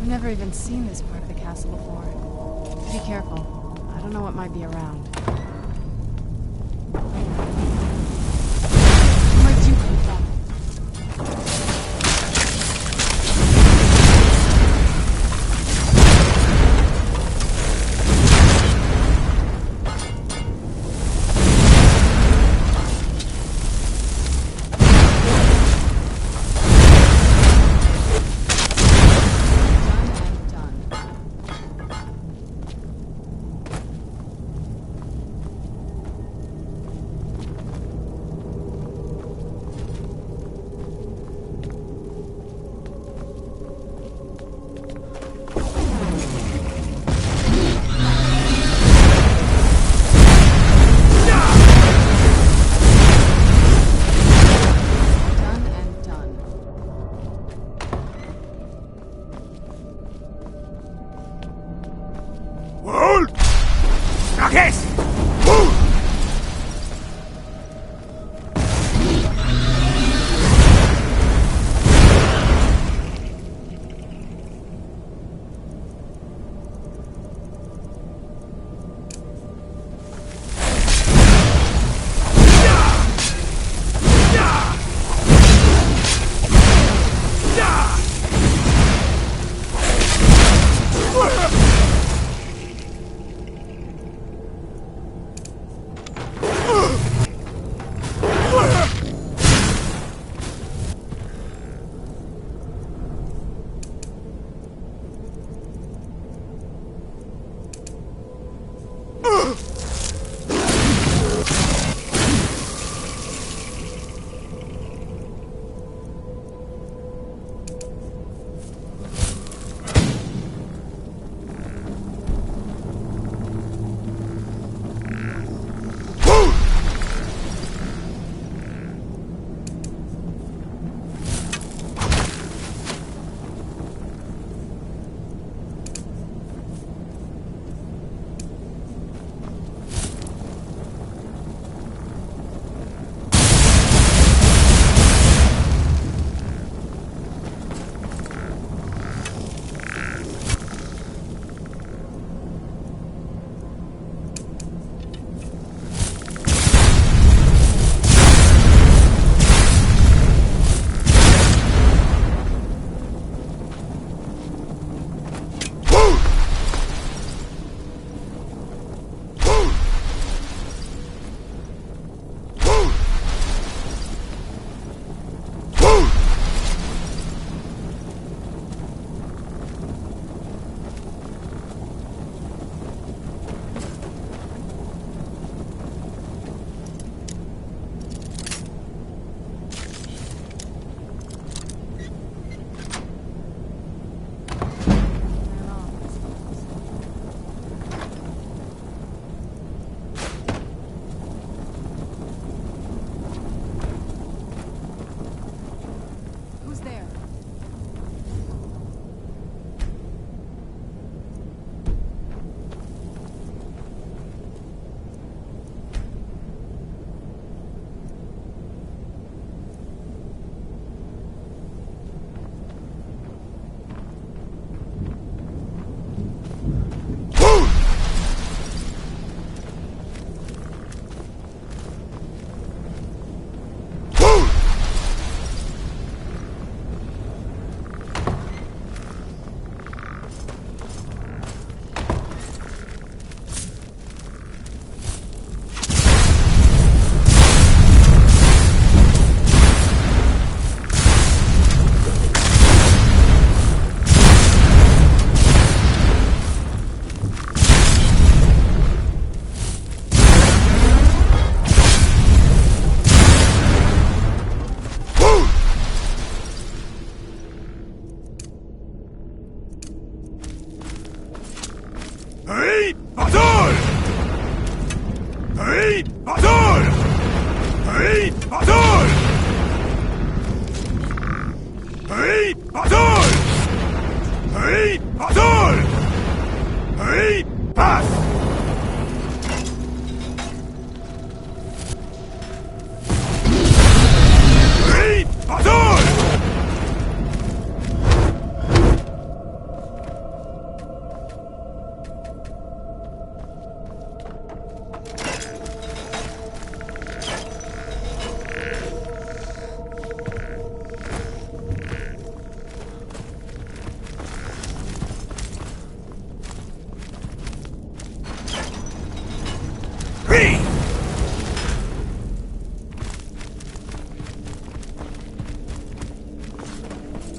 S4: I've never even seen this part of the castle before. Be careful. I don't know what might be around. Where'd you come from?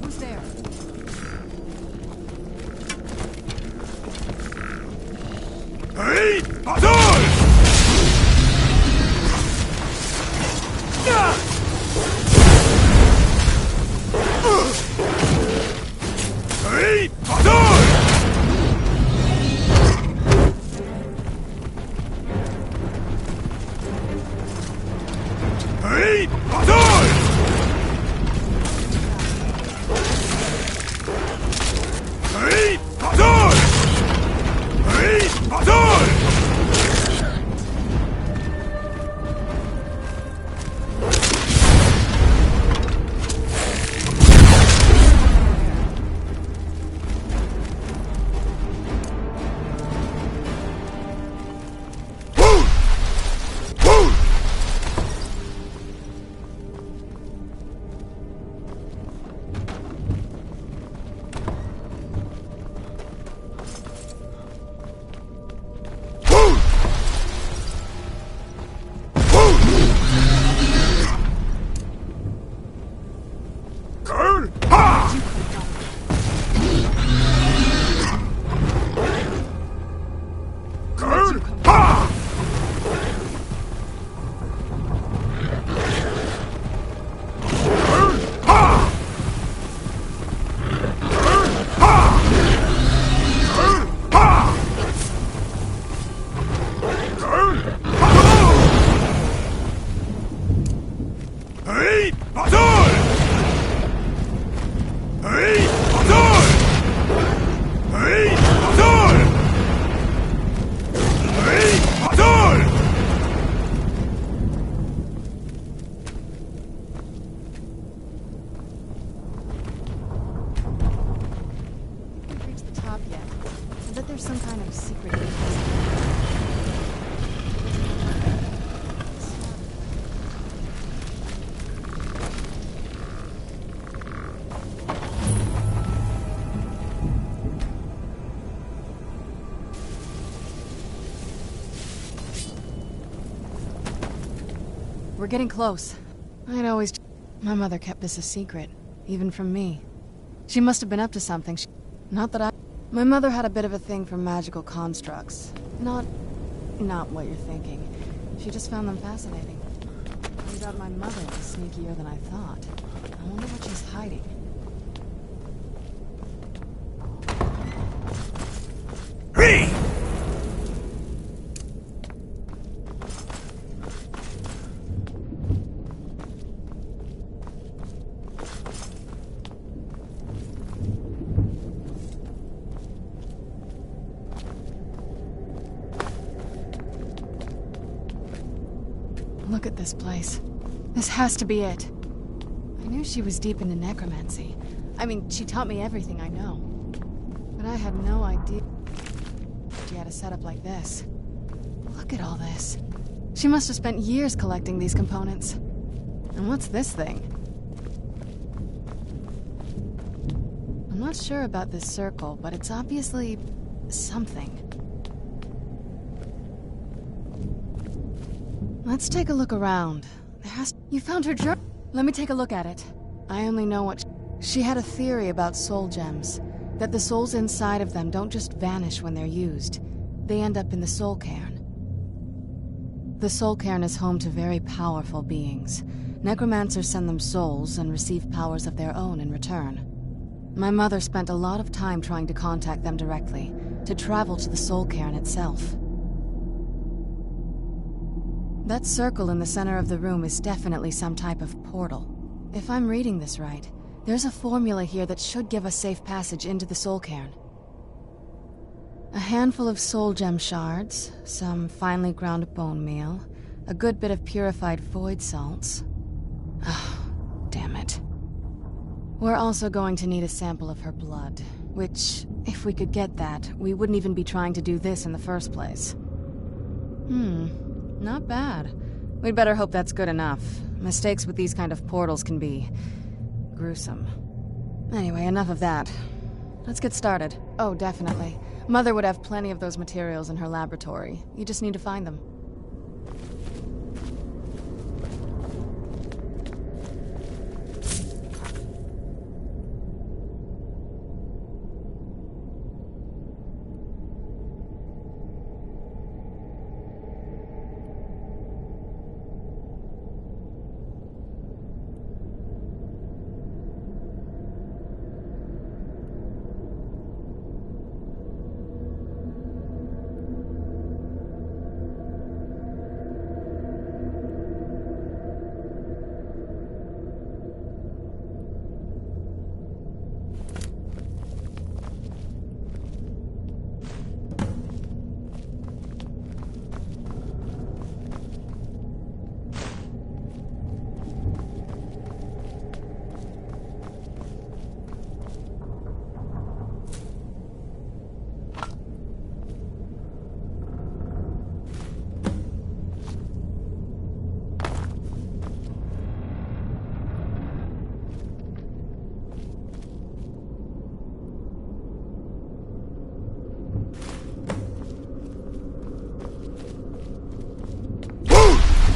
S4: Who's there? There's some kind of secret. We're getting close. I'd always... My mother kept this a secret, even from me. She must have been up to something. Not that I... My mother had a bit of a thing for magical constructs. Not what you're thinking. She just found them fascinating. Turns out my mother was sneakier than I thought. I wonder what she's hiding. Look at this place. This has to be it. I knew she was deep into necromancy. I mean, she taught me everything I know. But I had no idea she had a setup like this. Look at all this. She must have spent years collecting these components. And what's this thing? I'm not sure about this circle, but it's obviously something. Let's take a look around. You found her journal. Let me take a look at it. I only know what she had a theory about soul gems. That the souls inside of them don't just vanish when they're used. They end up in the soul cairn. The soul cairn is home to very powerful beings. Necromancers send them souls and receive powers of their own in return. My mother spent a lot of time trying to contact them directly, to travel to the soul cairn itself. That circle in the center of the room is definitely some type of portal. If I'm reading this right, there's a formula here that should give us safe passage into the soul cairn. A handful of soul gem shards, some finely ground bone meal, a good bit of purified void salts. Oh, damn it. We're also going to need a sample of her blood, which, if we could get that, we wouldn't even be trying to do this in the first place. Not bad. We'd better hope that's good enough. Mistakes with these kind of portals can be gruesome. Anyway, enough of that. Let's get started. Oh, definitely. Mother would have plenty of those materials in her laboratory. You just need to find them.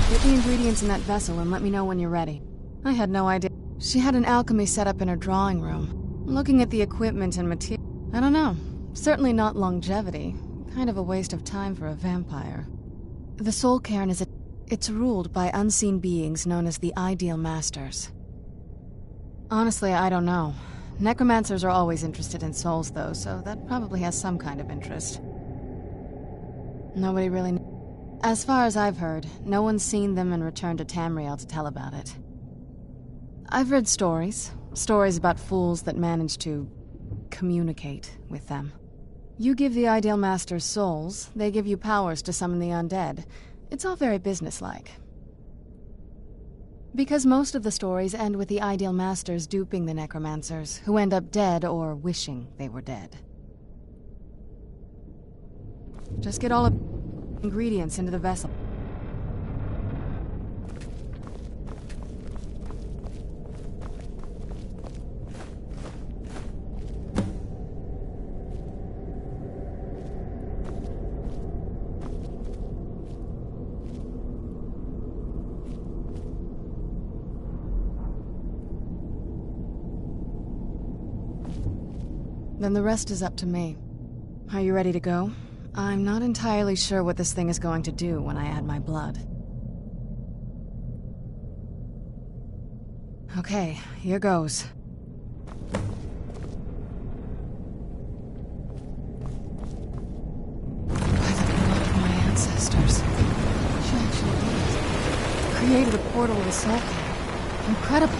S4: Get the ingredients in that vessel and let me know when you're ready. I had no idea. She had an alchemy set up in her drawing room. Looking at the equipment and material, I don't know. Certainly not longevity. Kind of a waste of time for a vampire. The Soul Cairn is it's ruled by unseen beings known as the Ideal Masters. Honestly, I don't know. Necromancers are always interested in souls, though, so that probably has some kind of interest. Nobody really knows. As far as I've heard, no one's seen them and returned to Tamriel to tell about it. I've read stories about fools that manage to communicate with them. You give the Ideal Masters souls, they give you powers to summon the undead. It's all very businesslike. Because most of the stories end with the Ideal Masters duping the necromancers, who end up dead or wishing they were dead. Just get all of ingredients into the vessel. Then the rest is up to me. Are you ready to go? I'm not entirely sure what this thing is going to do when I add my blood. Okay, here goes. By the blood of my ancestors. She actually did it. Created a portal of the soul cairn. Incredible.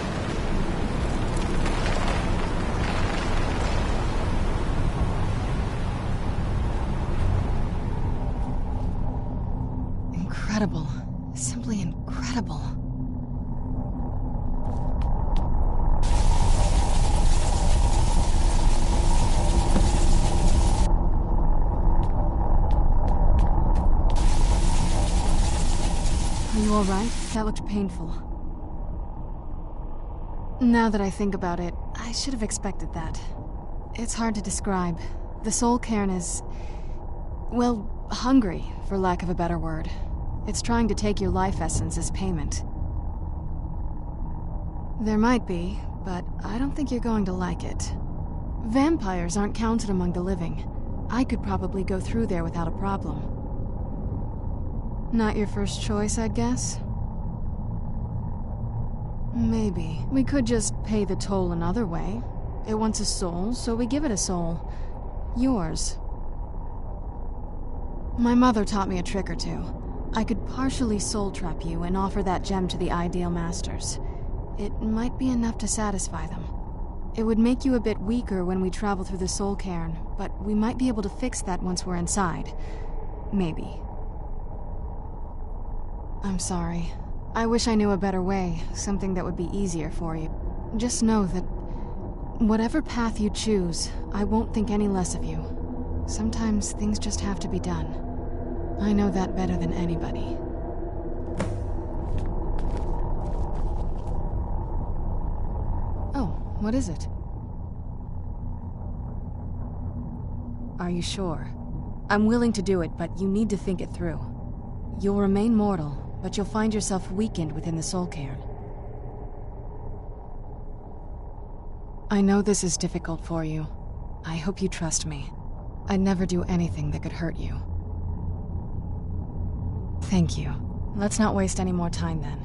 S4: Incredible. Simply incredible. Are you alright? That looked painful. Now that I think about it, I should have expected that. It's hard to describe. The soul cairn is, well, hungry, for lack of a better word. It's trying to take your life essence as payment. There might be, but I don't think you're going to like it. Vampires aren't counted among the living. I could probably go through there without a problem. Not your first choice, I'd guess? Maybe. We could just pay the toll another way. It wants a soul, so we give it a soul. Yours. My mother taught me a trick or two. I could partially soul trap you and offer that gem to the Ideal Masters. It might be enough to satisfy them. It would make you a bit weaker when we travel through the soul cairn, but we might be able to fix that once we're inside. Maybe. I'm sorry. I wish I knew a better way, something that would be easier for you. Just know that whatever path you choose, I won't think any less of you. Sometimes things just have to be done. I know that better than anybody. Oh, what is it? Are you sure? I'm willing to do it, but you need to think it through. You'll remain mortal, but you'll find yourself weakened within the soul cairn. I know this is difficult for you. I hope you trust me. I'd never do anything that could hurt you. Thank you. Let's not waste any more time then.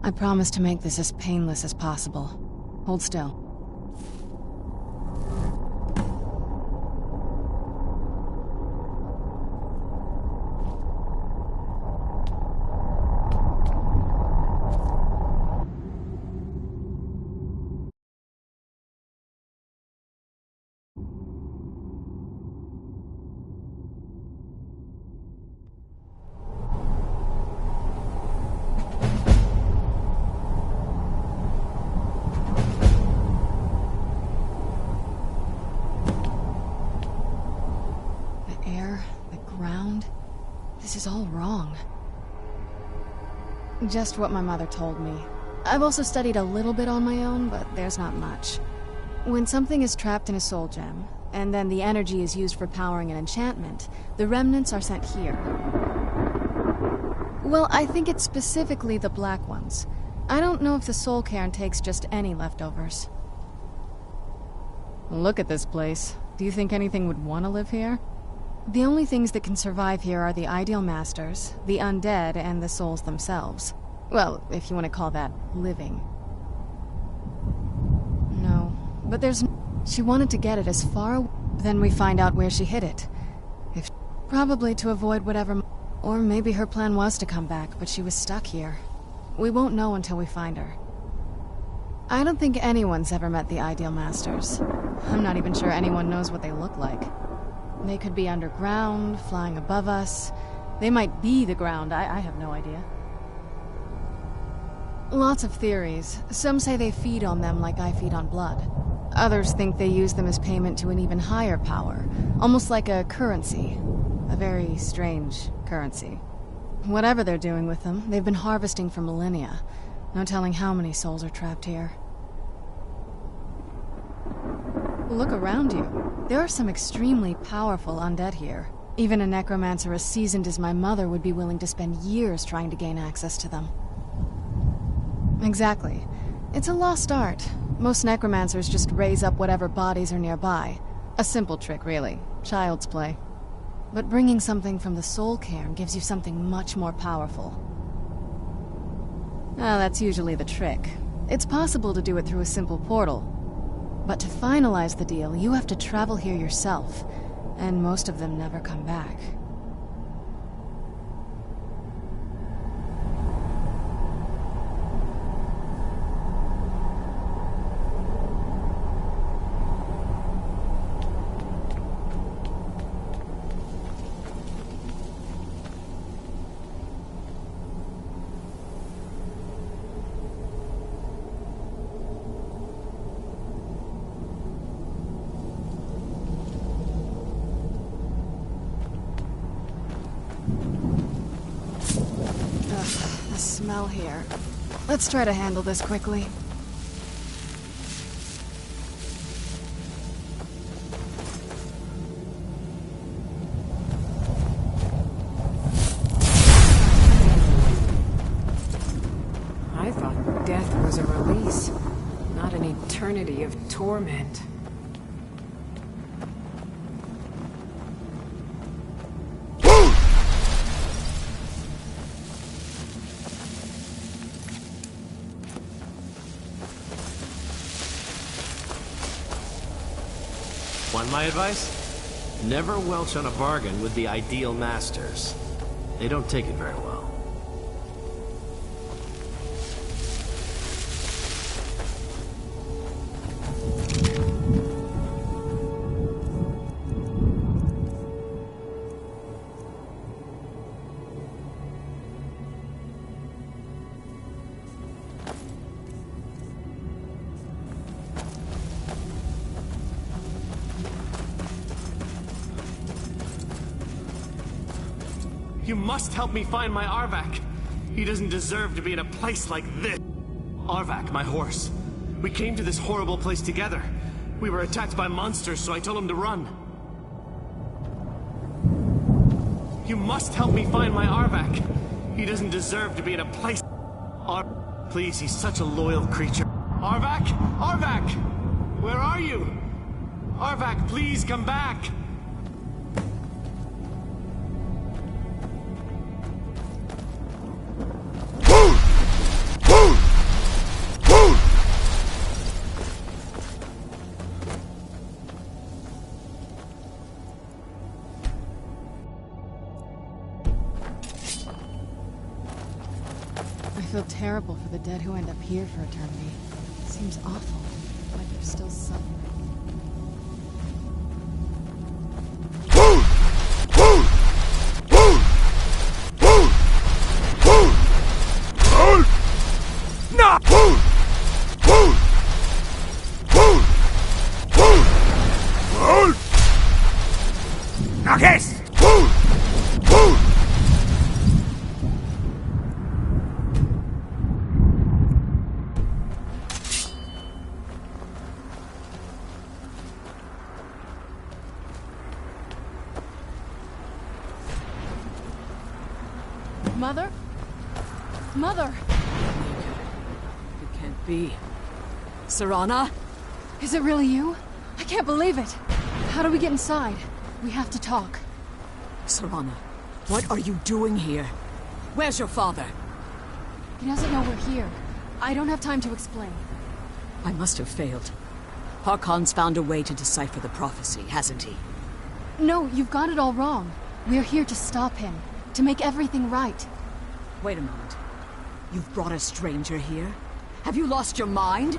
S4: I promise to make this as painless as possible. Hold still. This is all wrong. Just what my mother told me. I've also studied a little bit on my own, but there's not much. When something is trapped in a soul gem, and then the energy is used for powering an enchantment, the remnants are sent here. Well, I think it's specifically the black ones. I don't know if the soul cairn takes just any leftovers. Look at this place. Do you think anything would want to live here? The only things that can survive here are the Ideal Masters, the undead, and the souls themselves. Well, if you want to call that living. No, but there's... She wanted to get it as far away, then we find out where she hid it. Probably to avoid whatever... Or maybe her plan was to come back, but she was stuck here. We won't know until we find her. I don't think anyone's ever met the Ideal Masters. I'm not even sure anyone knows what they look like. They could be underground, flying above us. They might be the ground, I have no idea. Lots of theories. Some say they feed on them like I feed on blood. Others think they use them as payment to an even higher power, almost like a currency. A very strange currency. Whatever they're doing with them, they've been harvesting for millennia. No telling how many souls are trapped here. Look around you. There are some extremely powerful undead here. Even a necromancer as seasoned as my mother would be willing to spend years trying to gain access to them. Exactly. It's a lost art. Most necromancers just raise up whatever bodies are nearby. A simple trick, really. Child's play. But bringing something from the soul cairn gives you something much more powerful. That's usually the trick. It's possible to do it through a simple portal. But to finalize the deal, you have to travel here yourself, and most of them never come back. Smell here. Let's try to handle this quickly.
S3: I thought death was a release, not an eternity of torment.
S8: Want my advice? Never welch on a bargain with the Ideal Masters. They don't take it very well.
S14: You must help me find my Arvak. He doesn't deserve to be in a place like this. Arvak, my horse. We came to this horrible place together. We were attacked by monsters, so I told him to run. You must help me find my Arvak. He doesn't deserve to be in a place... Please, he's such a loyal creature. Arvak! Arvak! Where are you? Arvak, please come back!
S4: I feel terrible for the dead who end up here for eternity. It seems awful, like they're still suffering. Mother? Mother!
S15: It can't be. Serana?
S4: Is it really you? I can't believe it. How do we get inside? We have to talk.
S15: Serana, what are you doing here? Where's your father?
S4: He doesn't know we're here. I don't have time to explain.
S15: I must have failed. Harkon's found a way to decipher the prophecy, hasn't he?
S4: No, you've got it all wrong. We're here to stop him. To make everything right.
S15: Wait a moment. You've brought a stranger here? Have you lost your mind?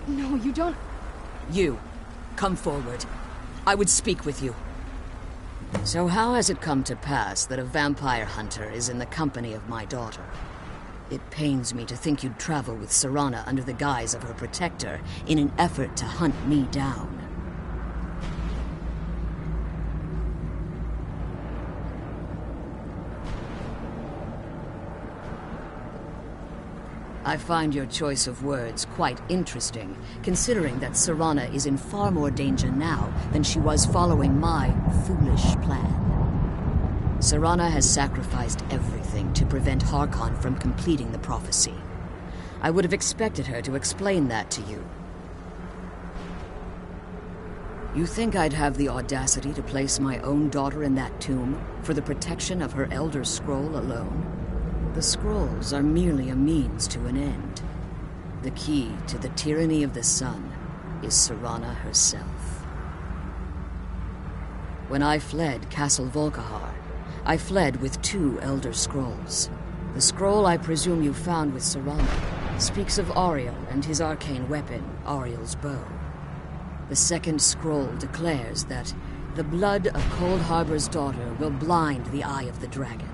S4: No, you don't...
S15: You, come forward. I would speak with you. So how has it come to pass that a vampire hunter is in the company of my daughter? It pains me to think you'd travel with Serana under the guise of her protector in an effort to hunt me down. I find your choice of words quite interesting, considering that Serana is in far more danger now than she was following my foolish plan. Serana has sacrificed everything to prevent Harkon from completing the prophecy. I would have expected her to explain that to you. You think I'd have the audacity to place my own daughter in that tomb for the protection of her Elder Scroll alone? The scrolls are merely a means to an end. The key to the tyranny of the sun is Serana herself. When I fled Castle Volkihar, I fled with 2 Elder Scrolls. The scroll I presume you found with Serana speaks of Ariel and his arcane weapon, Ariel's bow. The second scroll declares that the blood of Cold Harbor's daughter will blind the eye of the dragon.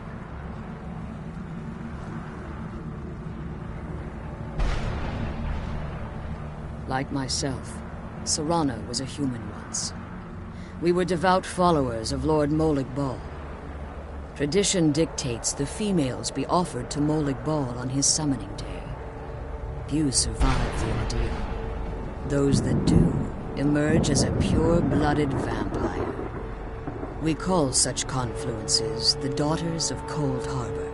S15: Like myself, Serana was a human once. We were devout followers of Lord Molig Bal. Tradition dictates the females be offered to Molig Bal on his summoning day. Few survive the ordeal. Those that do emerge as a pure-blooded vampire. We call such confluences the Daughters of Cold Harbor.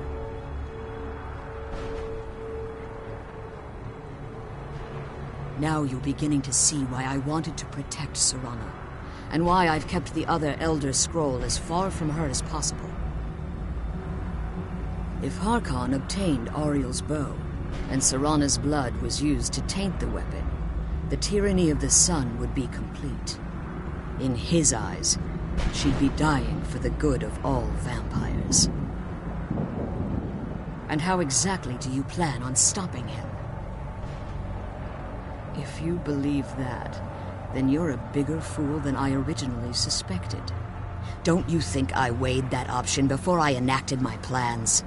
S15: Now you're beginning to see why I wanted to protect Serana, and why I've kept the other Elder Scroll as far from her as possible. If Harkon obtained Ariel's bow, and Serana's blood was used to taint the weapon, the tyranny of the sun would be complete. In his eyes, she'd be dying for the good of all vampires. And how exactly do you plan on stopping him? If you believe that, then you're a bigger fool than I originally suspected. Don't you think I weighed that option before I enacted my plans?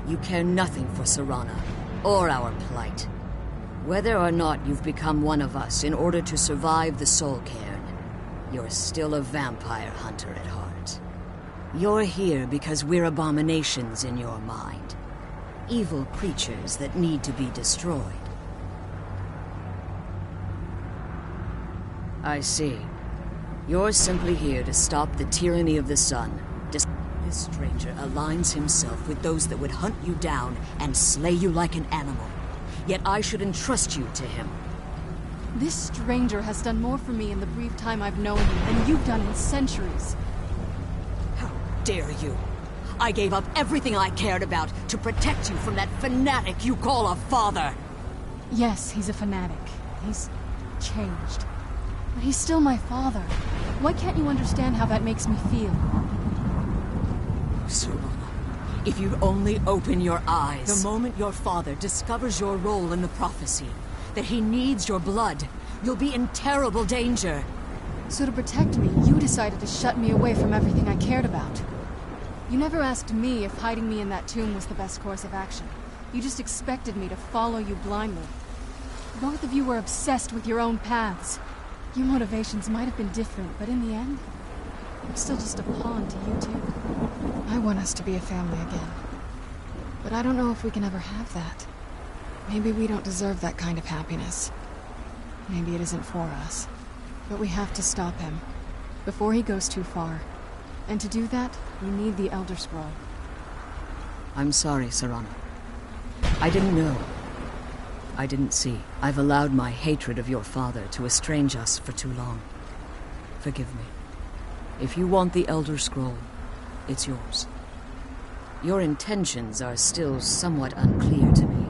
S15: You care nothing for Serana, or our plight. Whether or not you've become one of us in order to survive the Soul Cairn, you're still a vampire hunter at heart. You're here because we're abominations in your mind. Evil creatures that need to be destroyed. I see. You're simply here to stop the tyranny of the sun. This stranger aligns himself with those that would hunt you down and slay you like an animal. Yet I should entrust you to him.
S4: This stranger has done more for me in the brief time I've known you than you've done in centuries.
S15: How dare you? I gave up everything I cared about to protect you from that fanatic you call a father.
S4: Yes, he's a fanatic. He's changed. But he's still my father. Why can't you understand how that makes me feel?
S15: Serana, if you'd only open your eyes. The moment your father discovers your role in the prophecy, that he needs your blood, you'll be in terrible danger.
S4: So to protect me, you decided to shut me away from everything I cared about. You never asked me if hiding me in that tomb was the best course of action. You just expected me to follow you blindly. Both of you were obsessed with your own paths. Your motivations might have been different, but in the end, I'm still just a pawn to you two. I want us to be a family again. But I don't know if we can ever have that. Maybe we don't deserve that kind of happiness. Maybe it isn't for us. But we have to stop him, before he goes too far. And to do that, we need the Elder Scroll.
S15: I'm sorry, Serana. I didn't know. I didn't see. I've allowed my hatred of your father to estrange us for too long. Forgive me. If you want the Elder Scroll, it's yours. Your intentions are still somewhat unclear to me,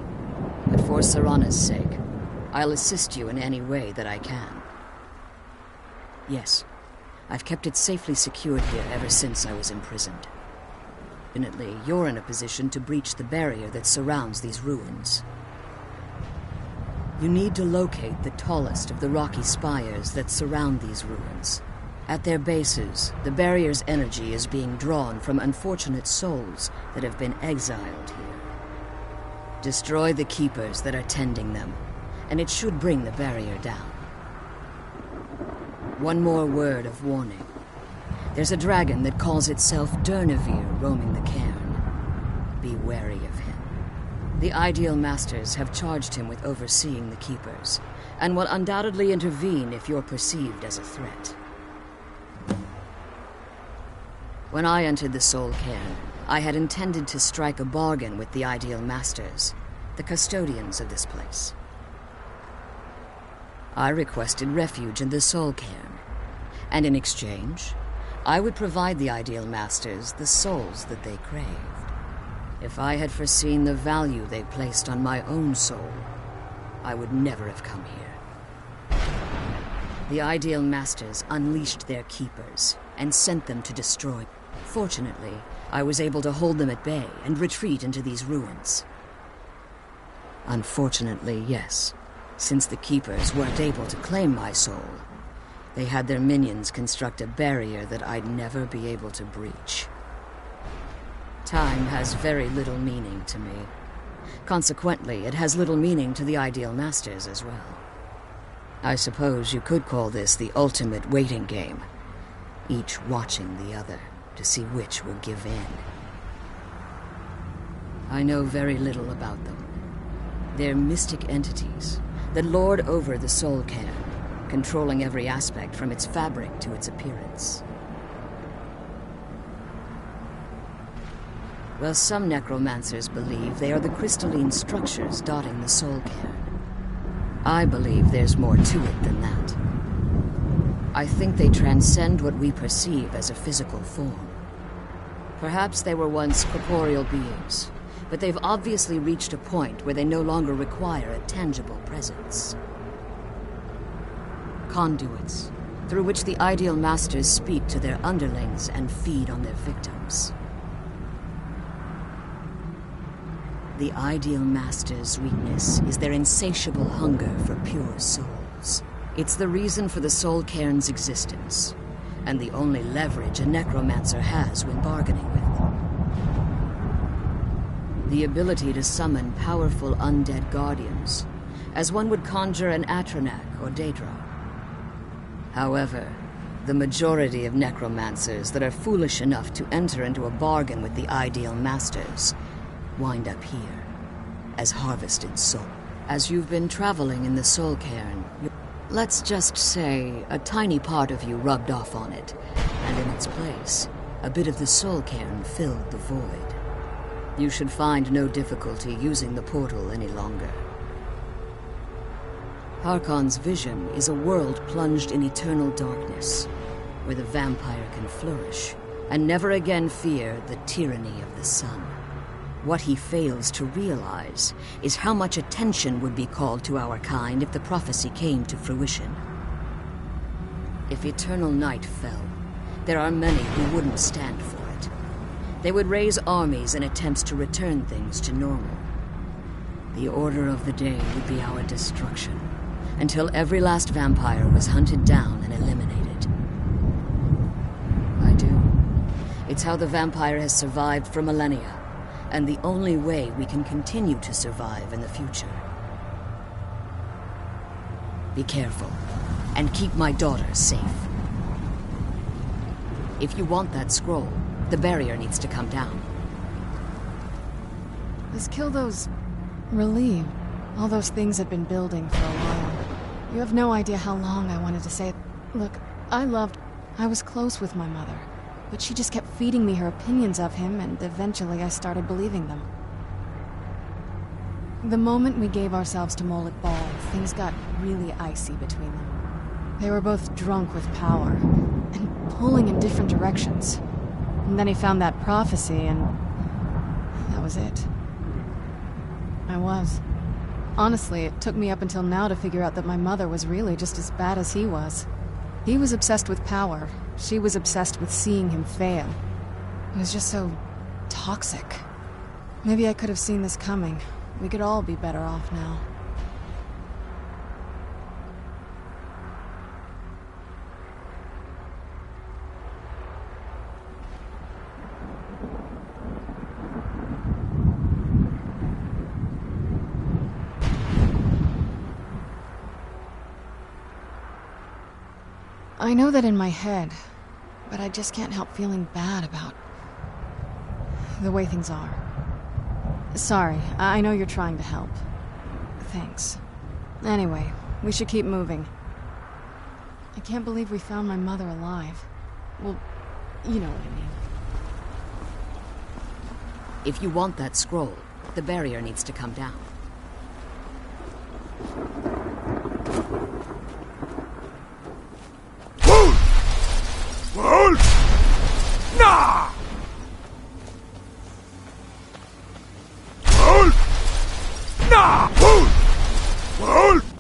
S15: but for Serana's sake, I'll assist you in any way that I can. Yes, I've kept it safely secured here ever since I was imprisoned. Fortunately, you're in a position to breach the barrier that surrounds these ruins. You need to locate the tallest of the rocky spires that surround these ruins. At their bases, the barrier's energy is being drawn from unfortunate souls that have been exiled here. Destroy the keepers that are tending them, and it should bring the barrier down. One more word of warning. There's a dragon that calls itself Durnevere roaming the cairn. Be wary of him. The Ideal Masters have charged him with overseeing the keepers, and will undoubtedly intervene if you're perceived as a threat. When I entered the Soul Cairn, I had intended to strike a bargain with the Ideal Masters, the custodians of this place. I requested refuge in the Soul Cairn, and in exchange, I would provide the Ideal Masters the souls that they craved. If I had foreseen the value they placed on my own soul, I would never have come here. The Ideal Masters unleashed their keepers and sent them to destroy. Fortunately, I was able to hold them at bay and retreat into these ruins. Unfortunately, yes, since the keepers weren't able to claim my soul, they had their minions construct a barrier that I'd never be able to breach. Time has very little meaning to me. Consequently, it has little meaning to the Ideal Masters as well. I suppose you could call this the ultimate waiting game, each watching the other to see which will give in. I know very little about them. They're mystic entities that lord over the Soul Cairn, controlling every aspect from its fabric to its appearance. Well, some necromancers believe they are the crystalline structures dotting the Soul Cairn. I believe there's more to it than that. I think they transcend what we perceive as a physical form. Perhaps they were once corporeal beings, but they've obviously reached a point where they no longer require a tangible presence. Conduits, through which the Ideal Masters speak to their underlings and feed on their victims. The Ideal Master's weakness is their insatiable hunger for pure souls. It's the reason for the Soul Cairn's existence, and the only leverage a necromancer has when bargaining with them. The ability to summon powerful undead guardians, as one would conjure an Atronak or Daedra. However, the majority of necromancers that are foolish enough to enter into a bargain with the Ideal Masters wind up here, as harvested soul. As you've been traveling in the Soul Cairn, let's just say a tiny part of you rubbed off on it, and in its place, a bit of the Soul Cairn filled the void. You should find no difficulty using the portal any longer. Harkon's vision is a world plunged in eternal darkness, where the vampire can flourish, and never again fear the tyranny of the sun. What he fails to realize is how much attention would be called to our kind if the prophecy came to fruition. If eternal night fell, there are many who wouldn't stand for it. They would raise armies in attempts to return things to normal. The order of the day would be our destruction, until every last vampire was hunted down and eliminated. I do. It's how the vampire has survived for millennia, and the only way we can continue to survive in the future. Be careful, and keep my daughter safe. If you want that scroll, the barrier needs to come down.
S4: This Kildo's relieved. All those things had been building for a while. You have no idea how long I wanted to say it. Look, I was close with my mother, but she just kept feeding me her opinions of him, and eventually I started believing them. The moment we gave ourselves to Molik Bal, things got really icy between them. They were both drunk with power, and pulling in different directions. And then he found that prophecy, and that was it. Honestly, it took me up until now to figure out that my mother was really just as bad as he was. He was obsessed with power. She was obsessed with seeing him fail. It was just so toxic. Maybe I could have seen this coming. We could all be better off now. I know that in my head, but I just can't help feeling bad about the way things are. Sorry, I know you're trying to help. Thanks. Anyway, we should keep moving. I can't believe we found my mother alive. Well, you know what I mean.
S15: If you want that scroll, the barrier needs to come down.
S9: Nah! Nah!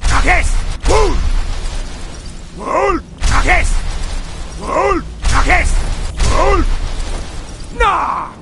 S9: Nakes! Nakes! Nakes! Nah!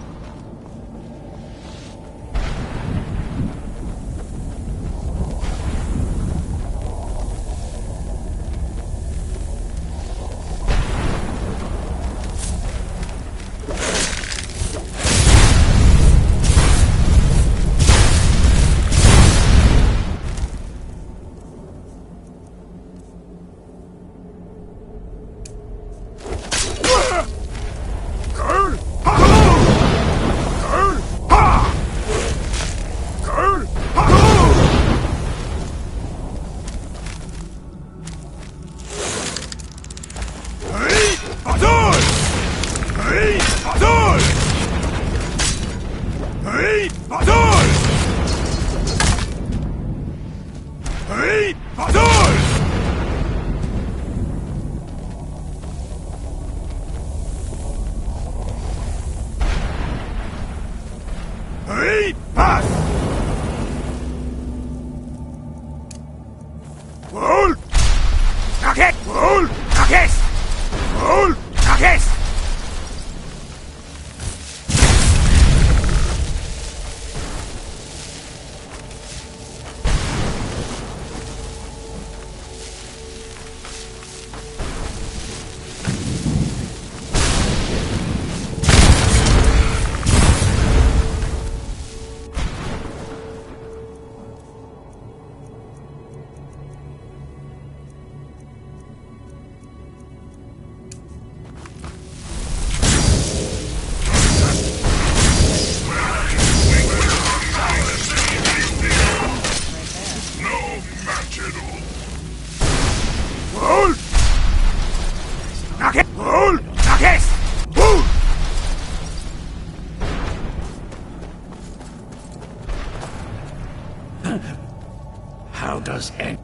S16: How does any...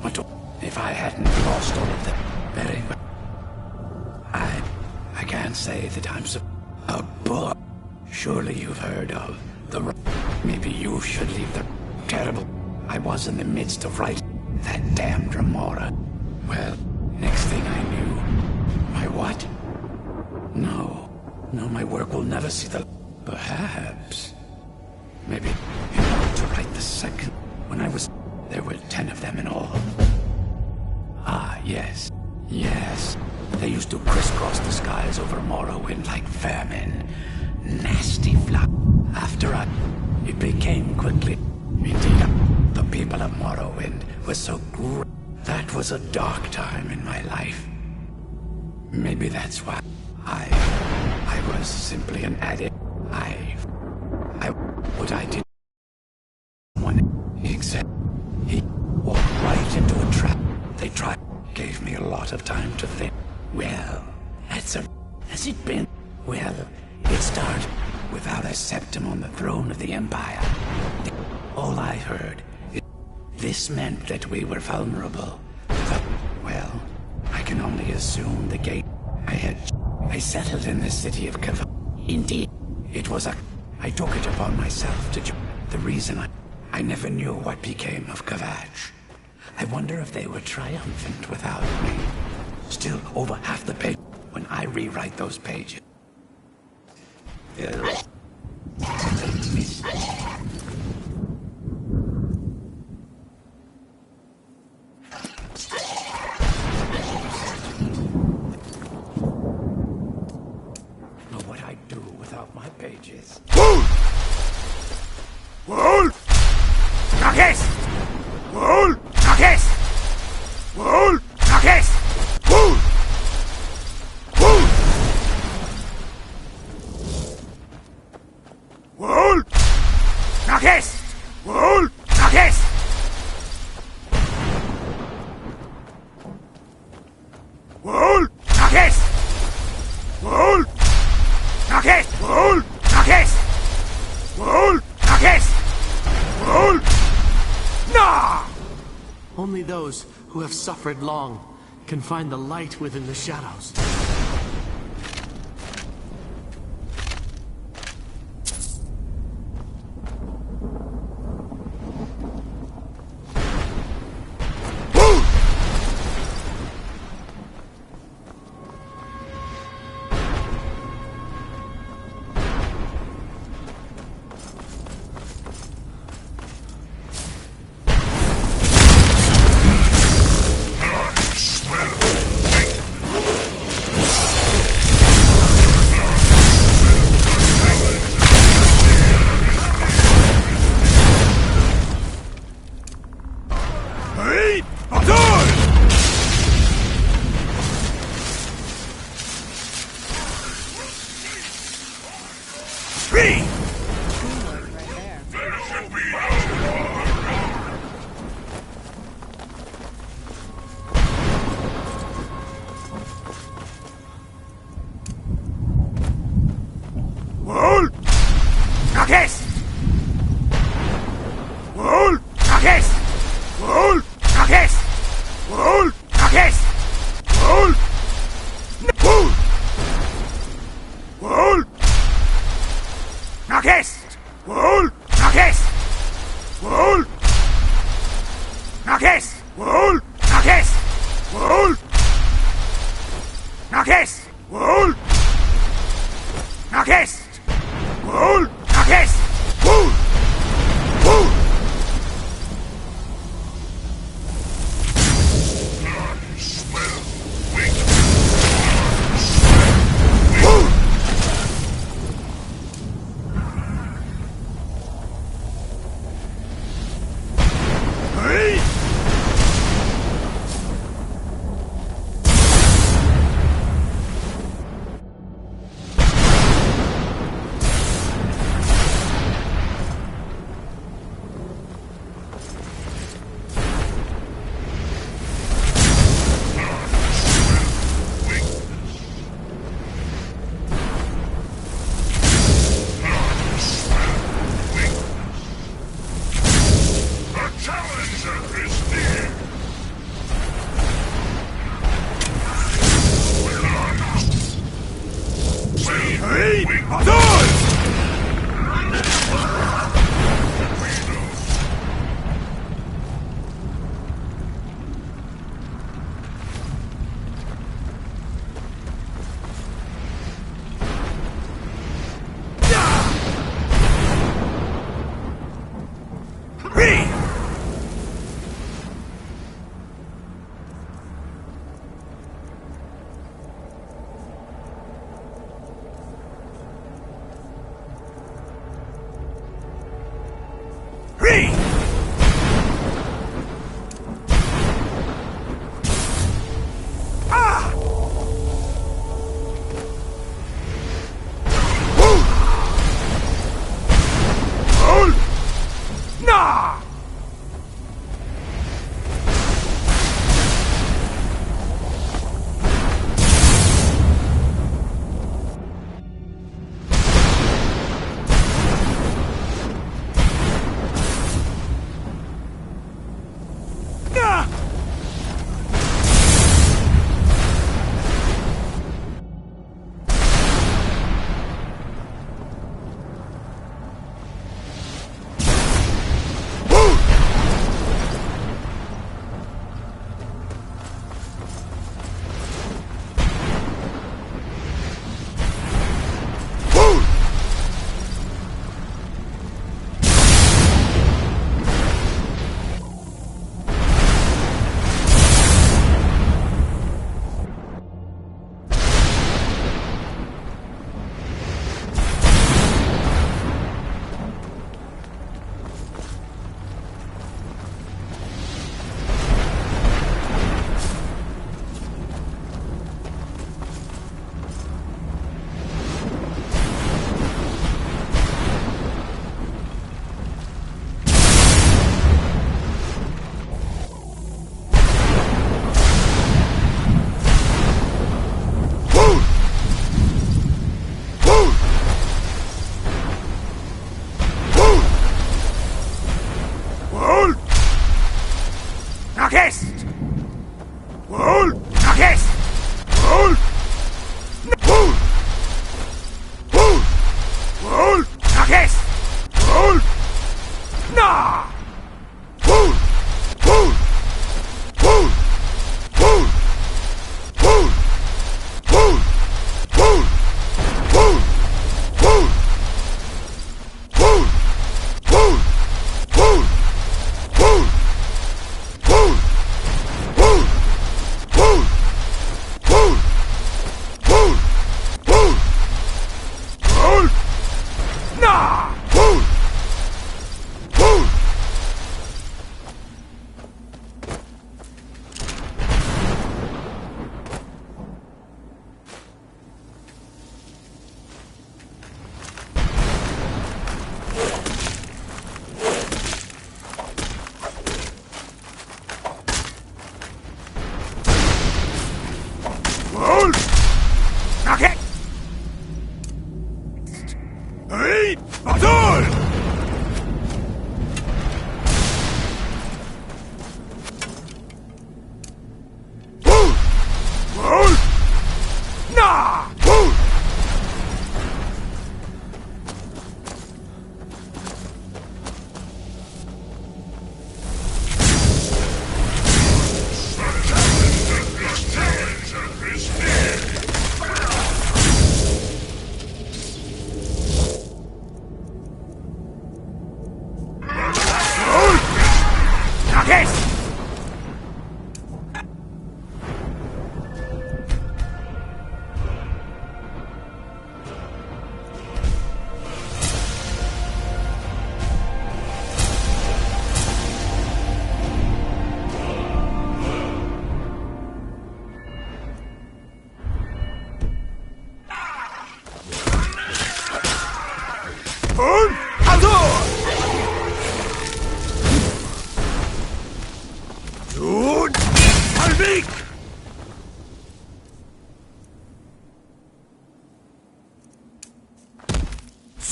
S16: What if I hadn't lost all of them? Very well. I can't say that I'm a boy. Surely you've heard of the... Maybe you should leave the... Terrible. I was in the midst of writing that damned remora. Well, next thing I knew... My what? No, my work will never see the... Perhaps... Maybe in order to write the second... When I was... There were 10 of them in all. Ah, yes. They used to crisscross the skies over Morrowind like vermin. Nasty flock. After it became quickly... Indeed, the people of Morrowind were so great. That was a dark time in my life. Maybe that's why I was simply an addict. What I did... Except he walked right into a trap. They gave me a lot of time to think. Well, has it been? Well, it started without a septim on the throne of the Empire. All I heard is this meant that we were vulnerable. Well, I can only assume the gate I settled in the city of Kavach. Indeed, it was I took it upon myself to the reason I never knew what became of Kavach. I wonder if they were triumphant without me. Still, over half the page when I rewrite those pages. Know what I'd do without my pages.
S9: Wool! Nakis! Wool! Nakis! Wool! Nakis! Wool! Wool! Wool! Nakis! Wool! Nakis! Wool! Nakis! Wool! Nakis! Wool! Nakis! Wool! Nakis! Wool! Nah!
S14: Only those who have suffered long can find the light within the shadows.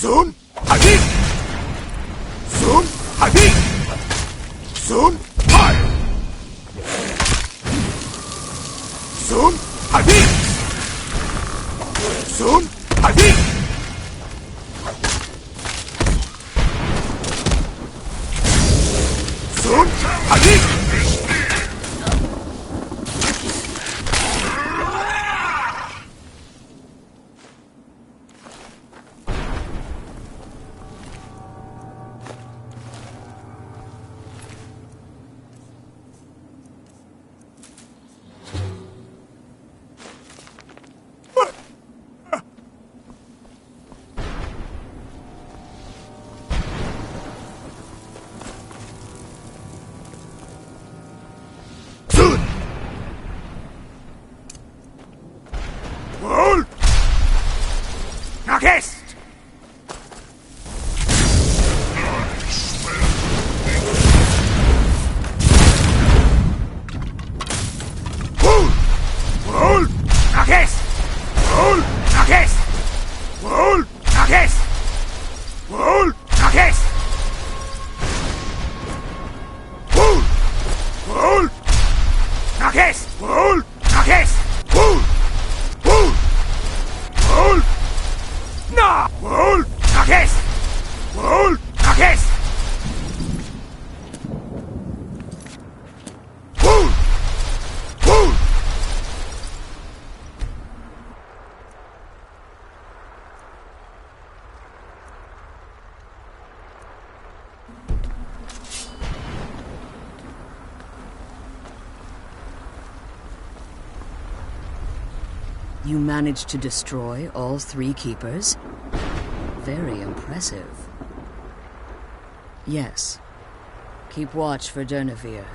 S5: Zoom! Hadi! Zoom! Hadi! Zoom! Hi! Zoom! Hadi! Zoom! Hadi! Zoom! Hadi!
S15: You managed to destroy all 3 keepers? Very impressive. Yes. Keep watch for Durnevere.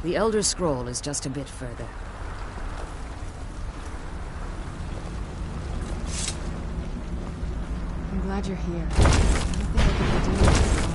S15: The Elder Scroll is just a bit further.
S4: I'm glad you're here. I don't think I could be doing this alone.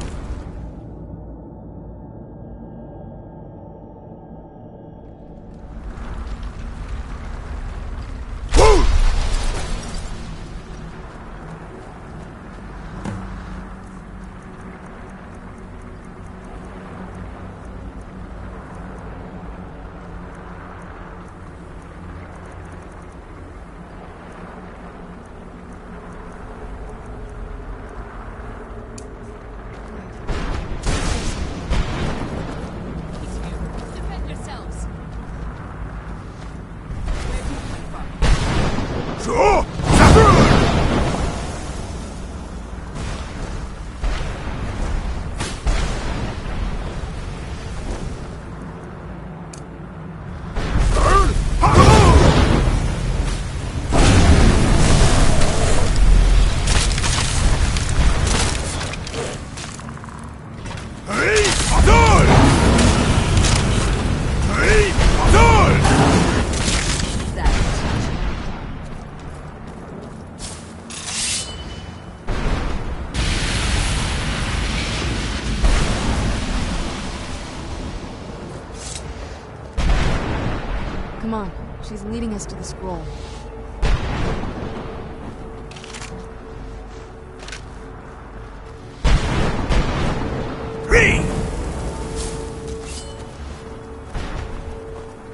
S4: Come on, she's leading us to the scroll.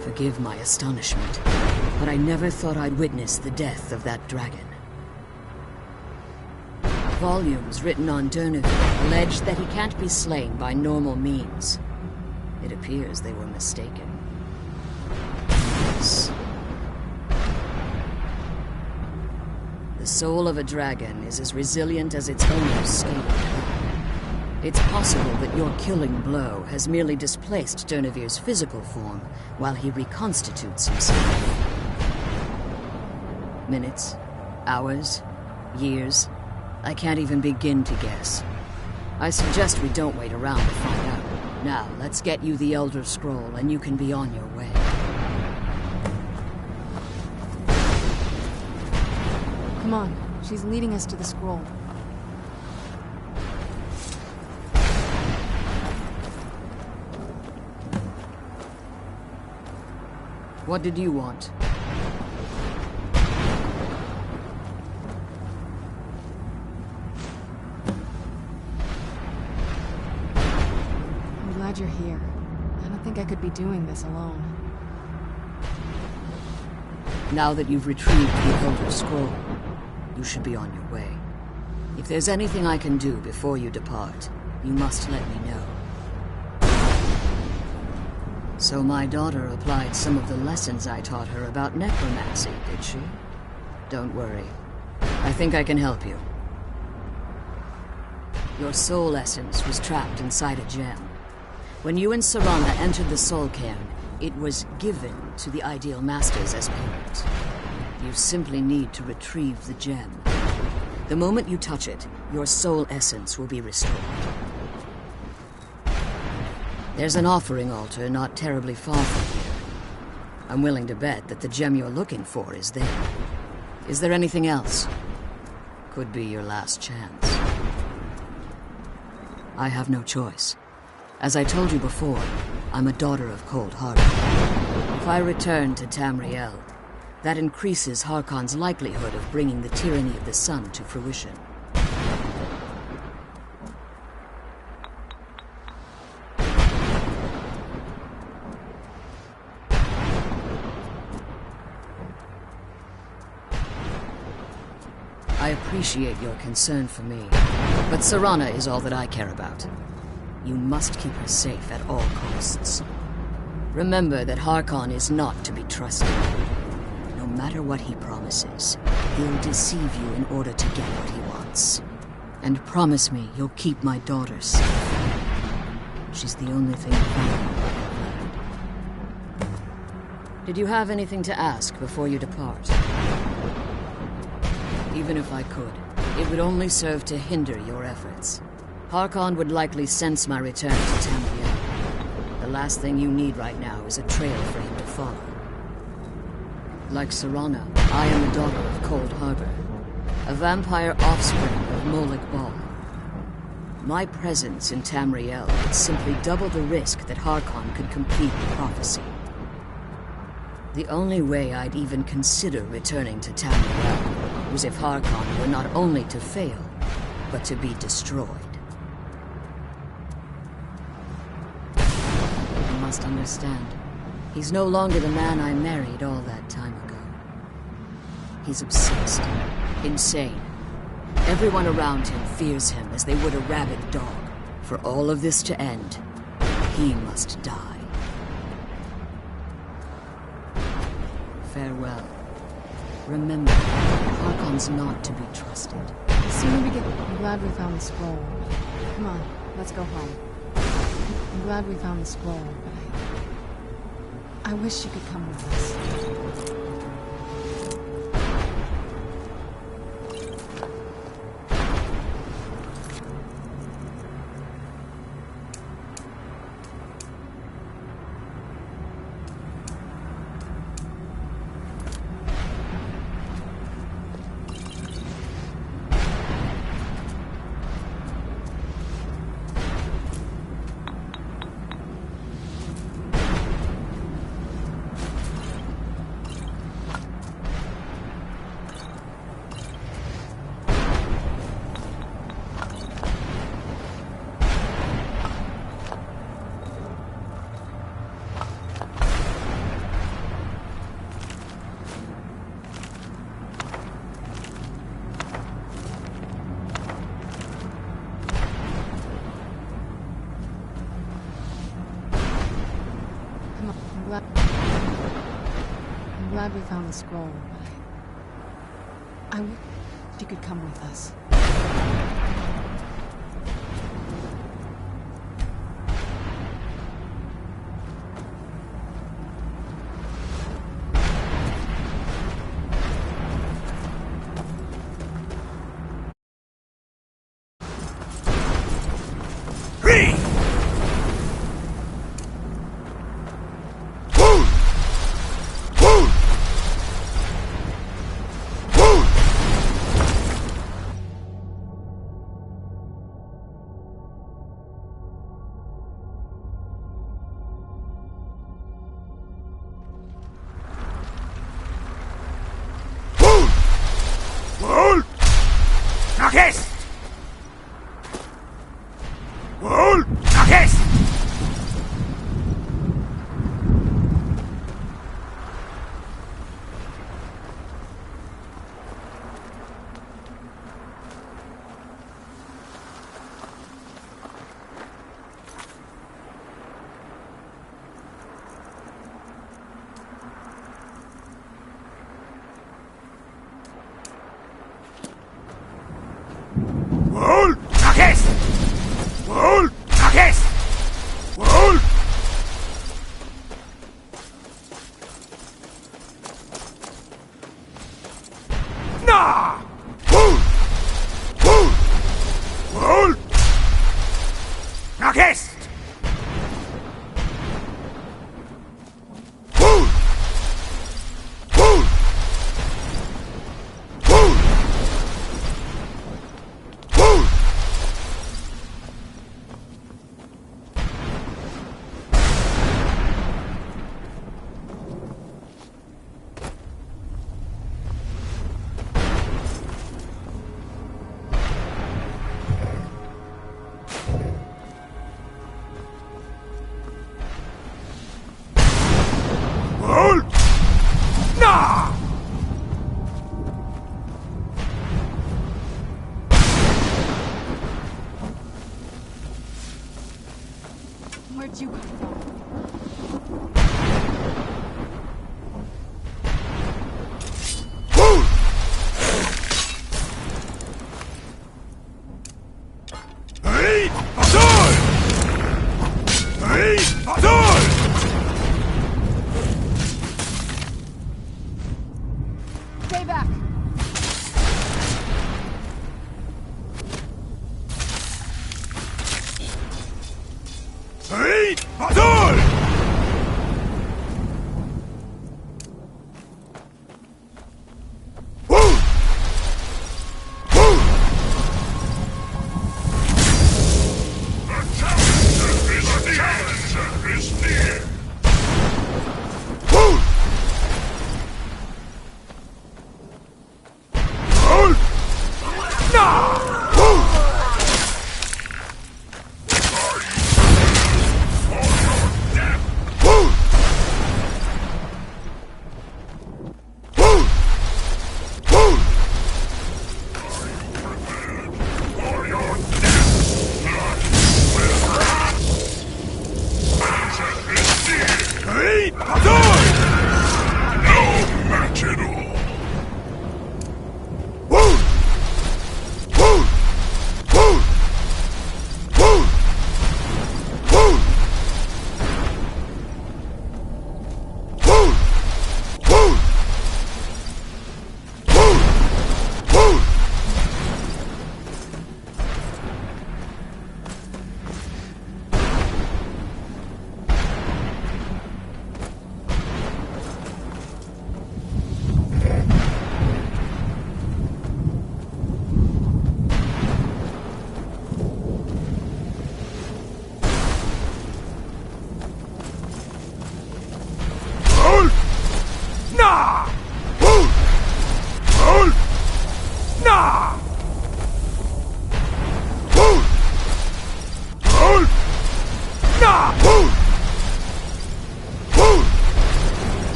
S15: Forgive my astonishment, but I never thought I'd witness the death of that dragon. Volumes written on Durnevere allege that he can't be slain by normal means. It appears they were mistaken. Yes. The soul of a dragon is as resilient as its owner's scaly hide. It's possible that your killing blow has merely displaced Durnevere's physical form while he reconstitutes himself. Minutes, hours, years, I can't even begin to guess. I suggest we don't wait around to find out. Now, let's get you the Elder Scroll and you can be on your way.
S4: Come on, she's leading us to the scroll.
S15: What did you want?
S4: glad you're here. I don't think I could be doing this alone.
S15: Now that you've retrieved the Elder Scroll, you should be on your way. If there's anything I can do before you depart, you must let me know. So my daughter applied some of the lessons I taught her about necromancy, did she? Don't worry. I think I can help you. Your soul essence was trapped inside a gem. When you and Serana entered the soul cairn, it was given to the Ideal Masters as payment. You simply need to retrieve the gem. The moment you touch it, your soul essence will be restored. There's an offering altar not terribly far from here. I'm willing to bet that the gem you're looking for is there. Is there anything else? Could be your last chance. I have no choice. As I told you before, I'm a daughter of Cold Harbor. If I return to Tamriel, that increases Harkon's likelihood of bringing the tyranny of the sun to fruition. I appreciate your concern for me, but Serana is all that I care about. You must keep her safe at all costs. Remember that Harkon is not to be trusted. No matter what he promises, he'll deceive you in order to get what he wants. And promise me you'll keep my daughter safe. She's the only thing valuable I have left. Did you have anything to ask before you depart? Even if I could, it would only serve to hinder your efforts. Harkon would likely sense my return to Tamriel. The last thing you need right now is a trail for him to follow. Like Serana, I am a daughter of Cold Harbor, a vampire offspring of Molik Bal. My presence in Tamriel would simply double the risk that Harkon could complete the prophecy. The only way I'd even consider returning to Tamriel was if Harkon were not only to fail, but to be destroyed. You must understand, he's no longer the man I married all that time ago. He's obsessed, insane. Everyone around him fears him as they would a rabid dog. For all of this to end, he must die. Farewell. Remember, Harkon's not to be trusted.
S4: The sooner we get... I'm glad we found the scroll. Come on, let's go home. I'm glad we found the scroll, but I wish you could come with us. I'm glad we found the scroll, but I wish you could come with us.
S9: Wohl! Nakes! Wohl! Nakes! Wohl! Na! Wohl! Wohl! Wohl! Nakes! Wohl! Wohl! Wohl! Wohl! Wohl! Na!
S4: Where'd you come from?
S9: Wohl! Hey! Azul! Hey! Azul!
S4: Stay back!
S9: Hey! Azul! Wohl! Wohl! The challenger is near! Wohl! Wohl! Na! Wohl!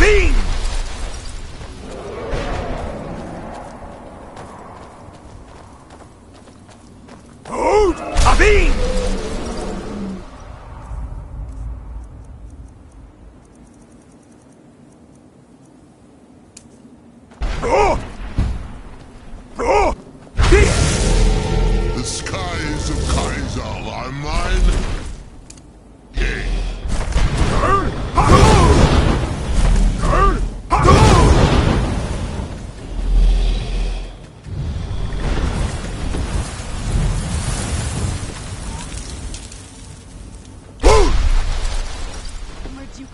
S12: Avin! Hold! Avin!
S9: The skies of Kaizal are mine. Yea.
S4: Where'd you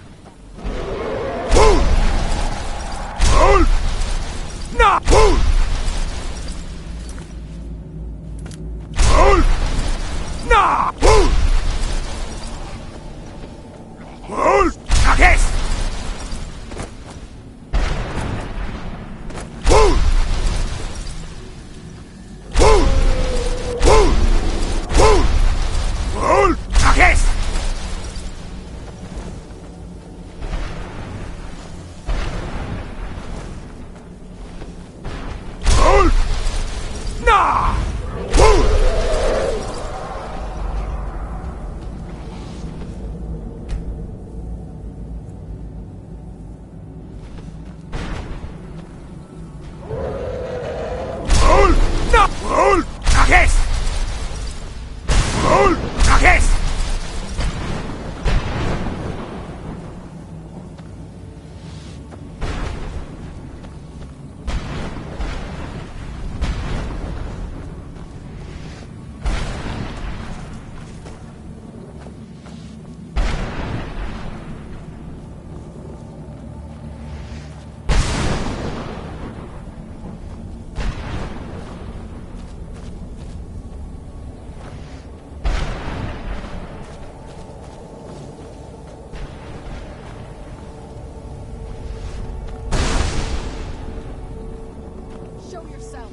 S4: show yourself?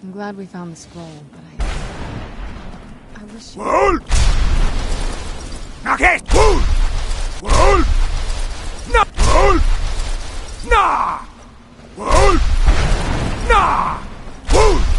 S4: I'm glad we found the scroll, but I wish you...
S12: Hold! Okay! Hold! Hold! No! Hold! Nah! Hold! Nah! Hold!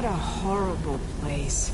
S3: What a horrible place.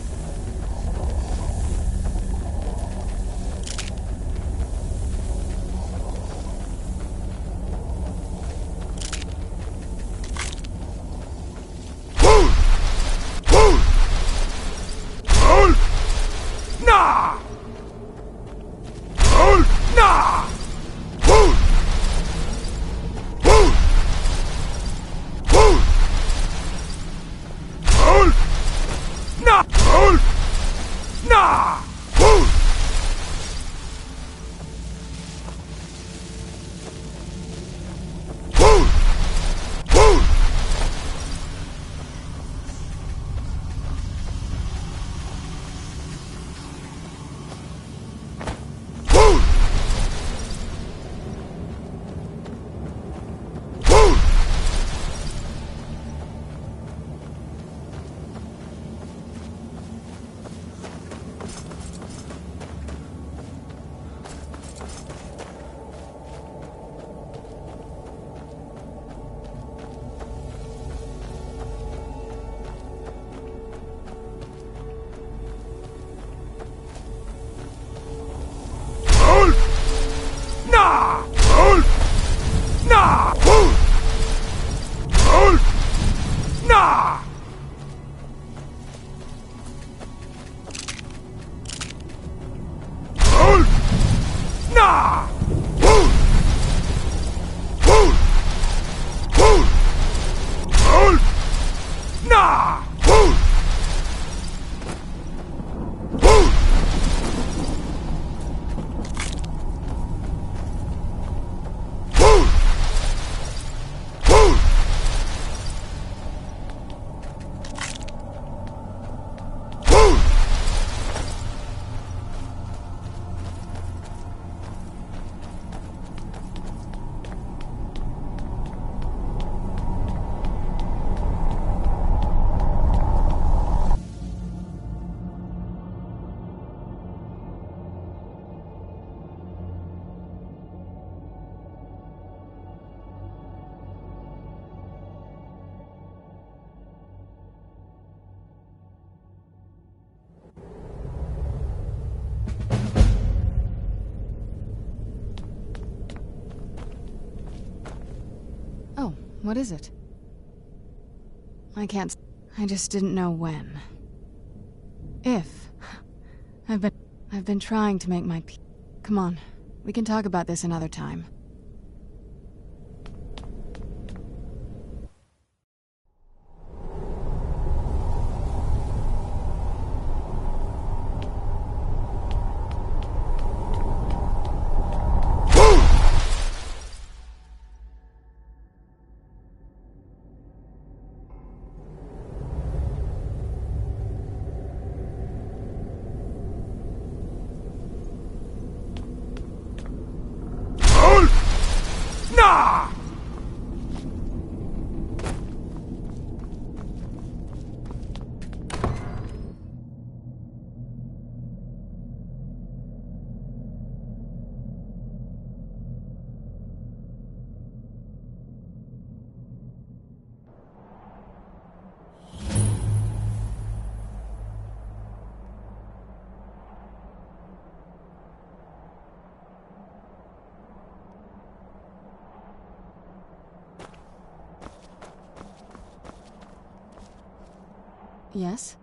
S4: What is it? I can't... I just didn't know when. If. I've been trying to make my peace. Come on. We can talk about this another time. Yes?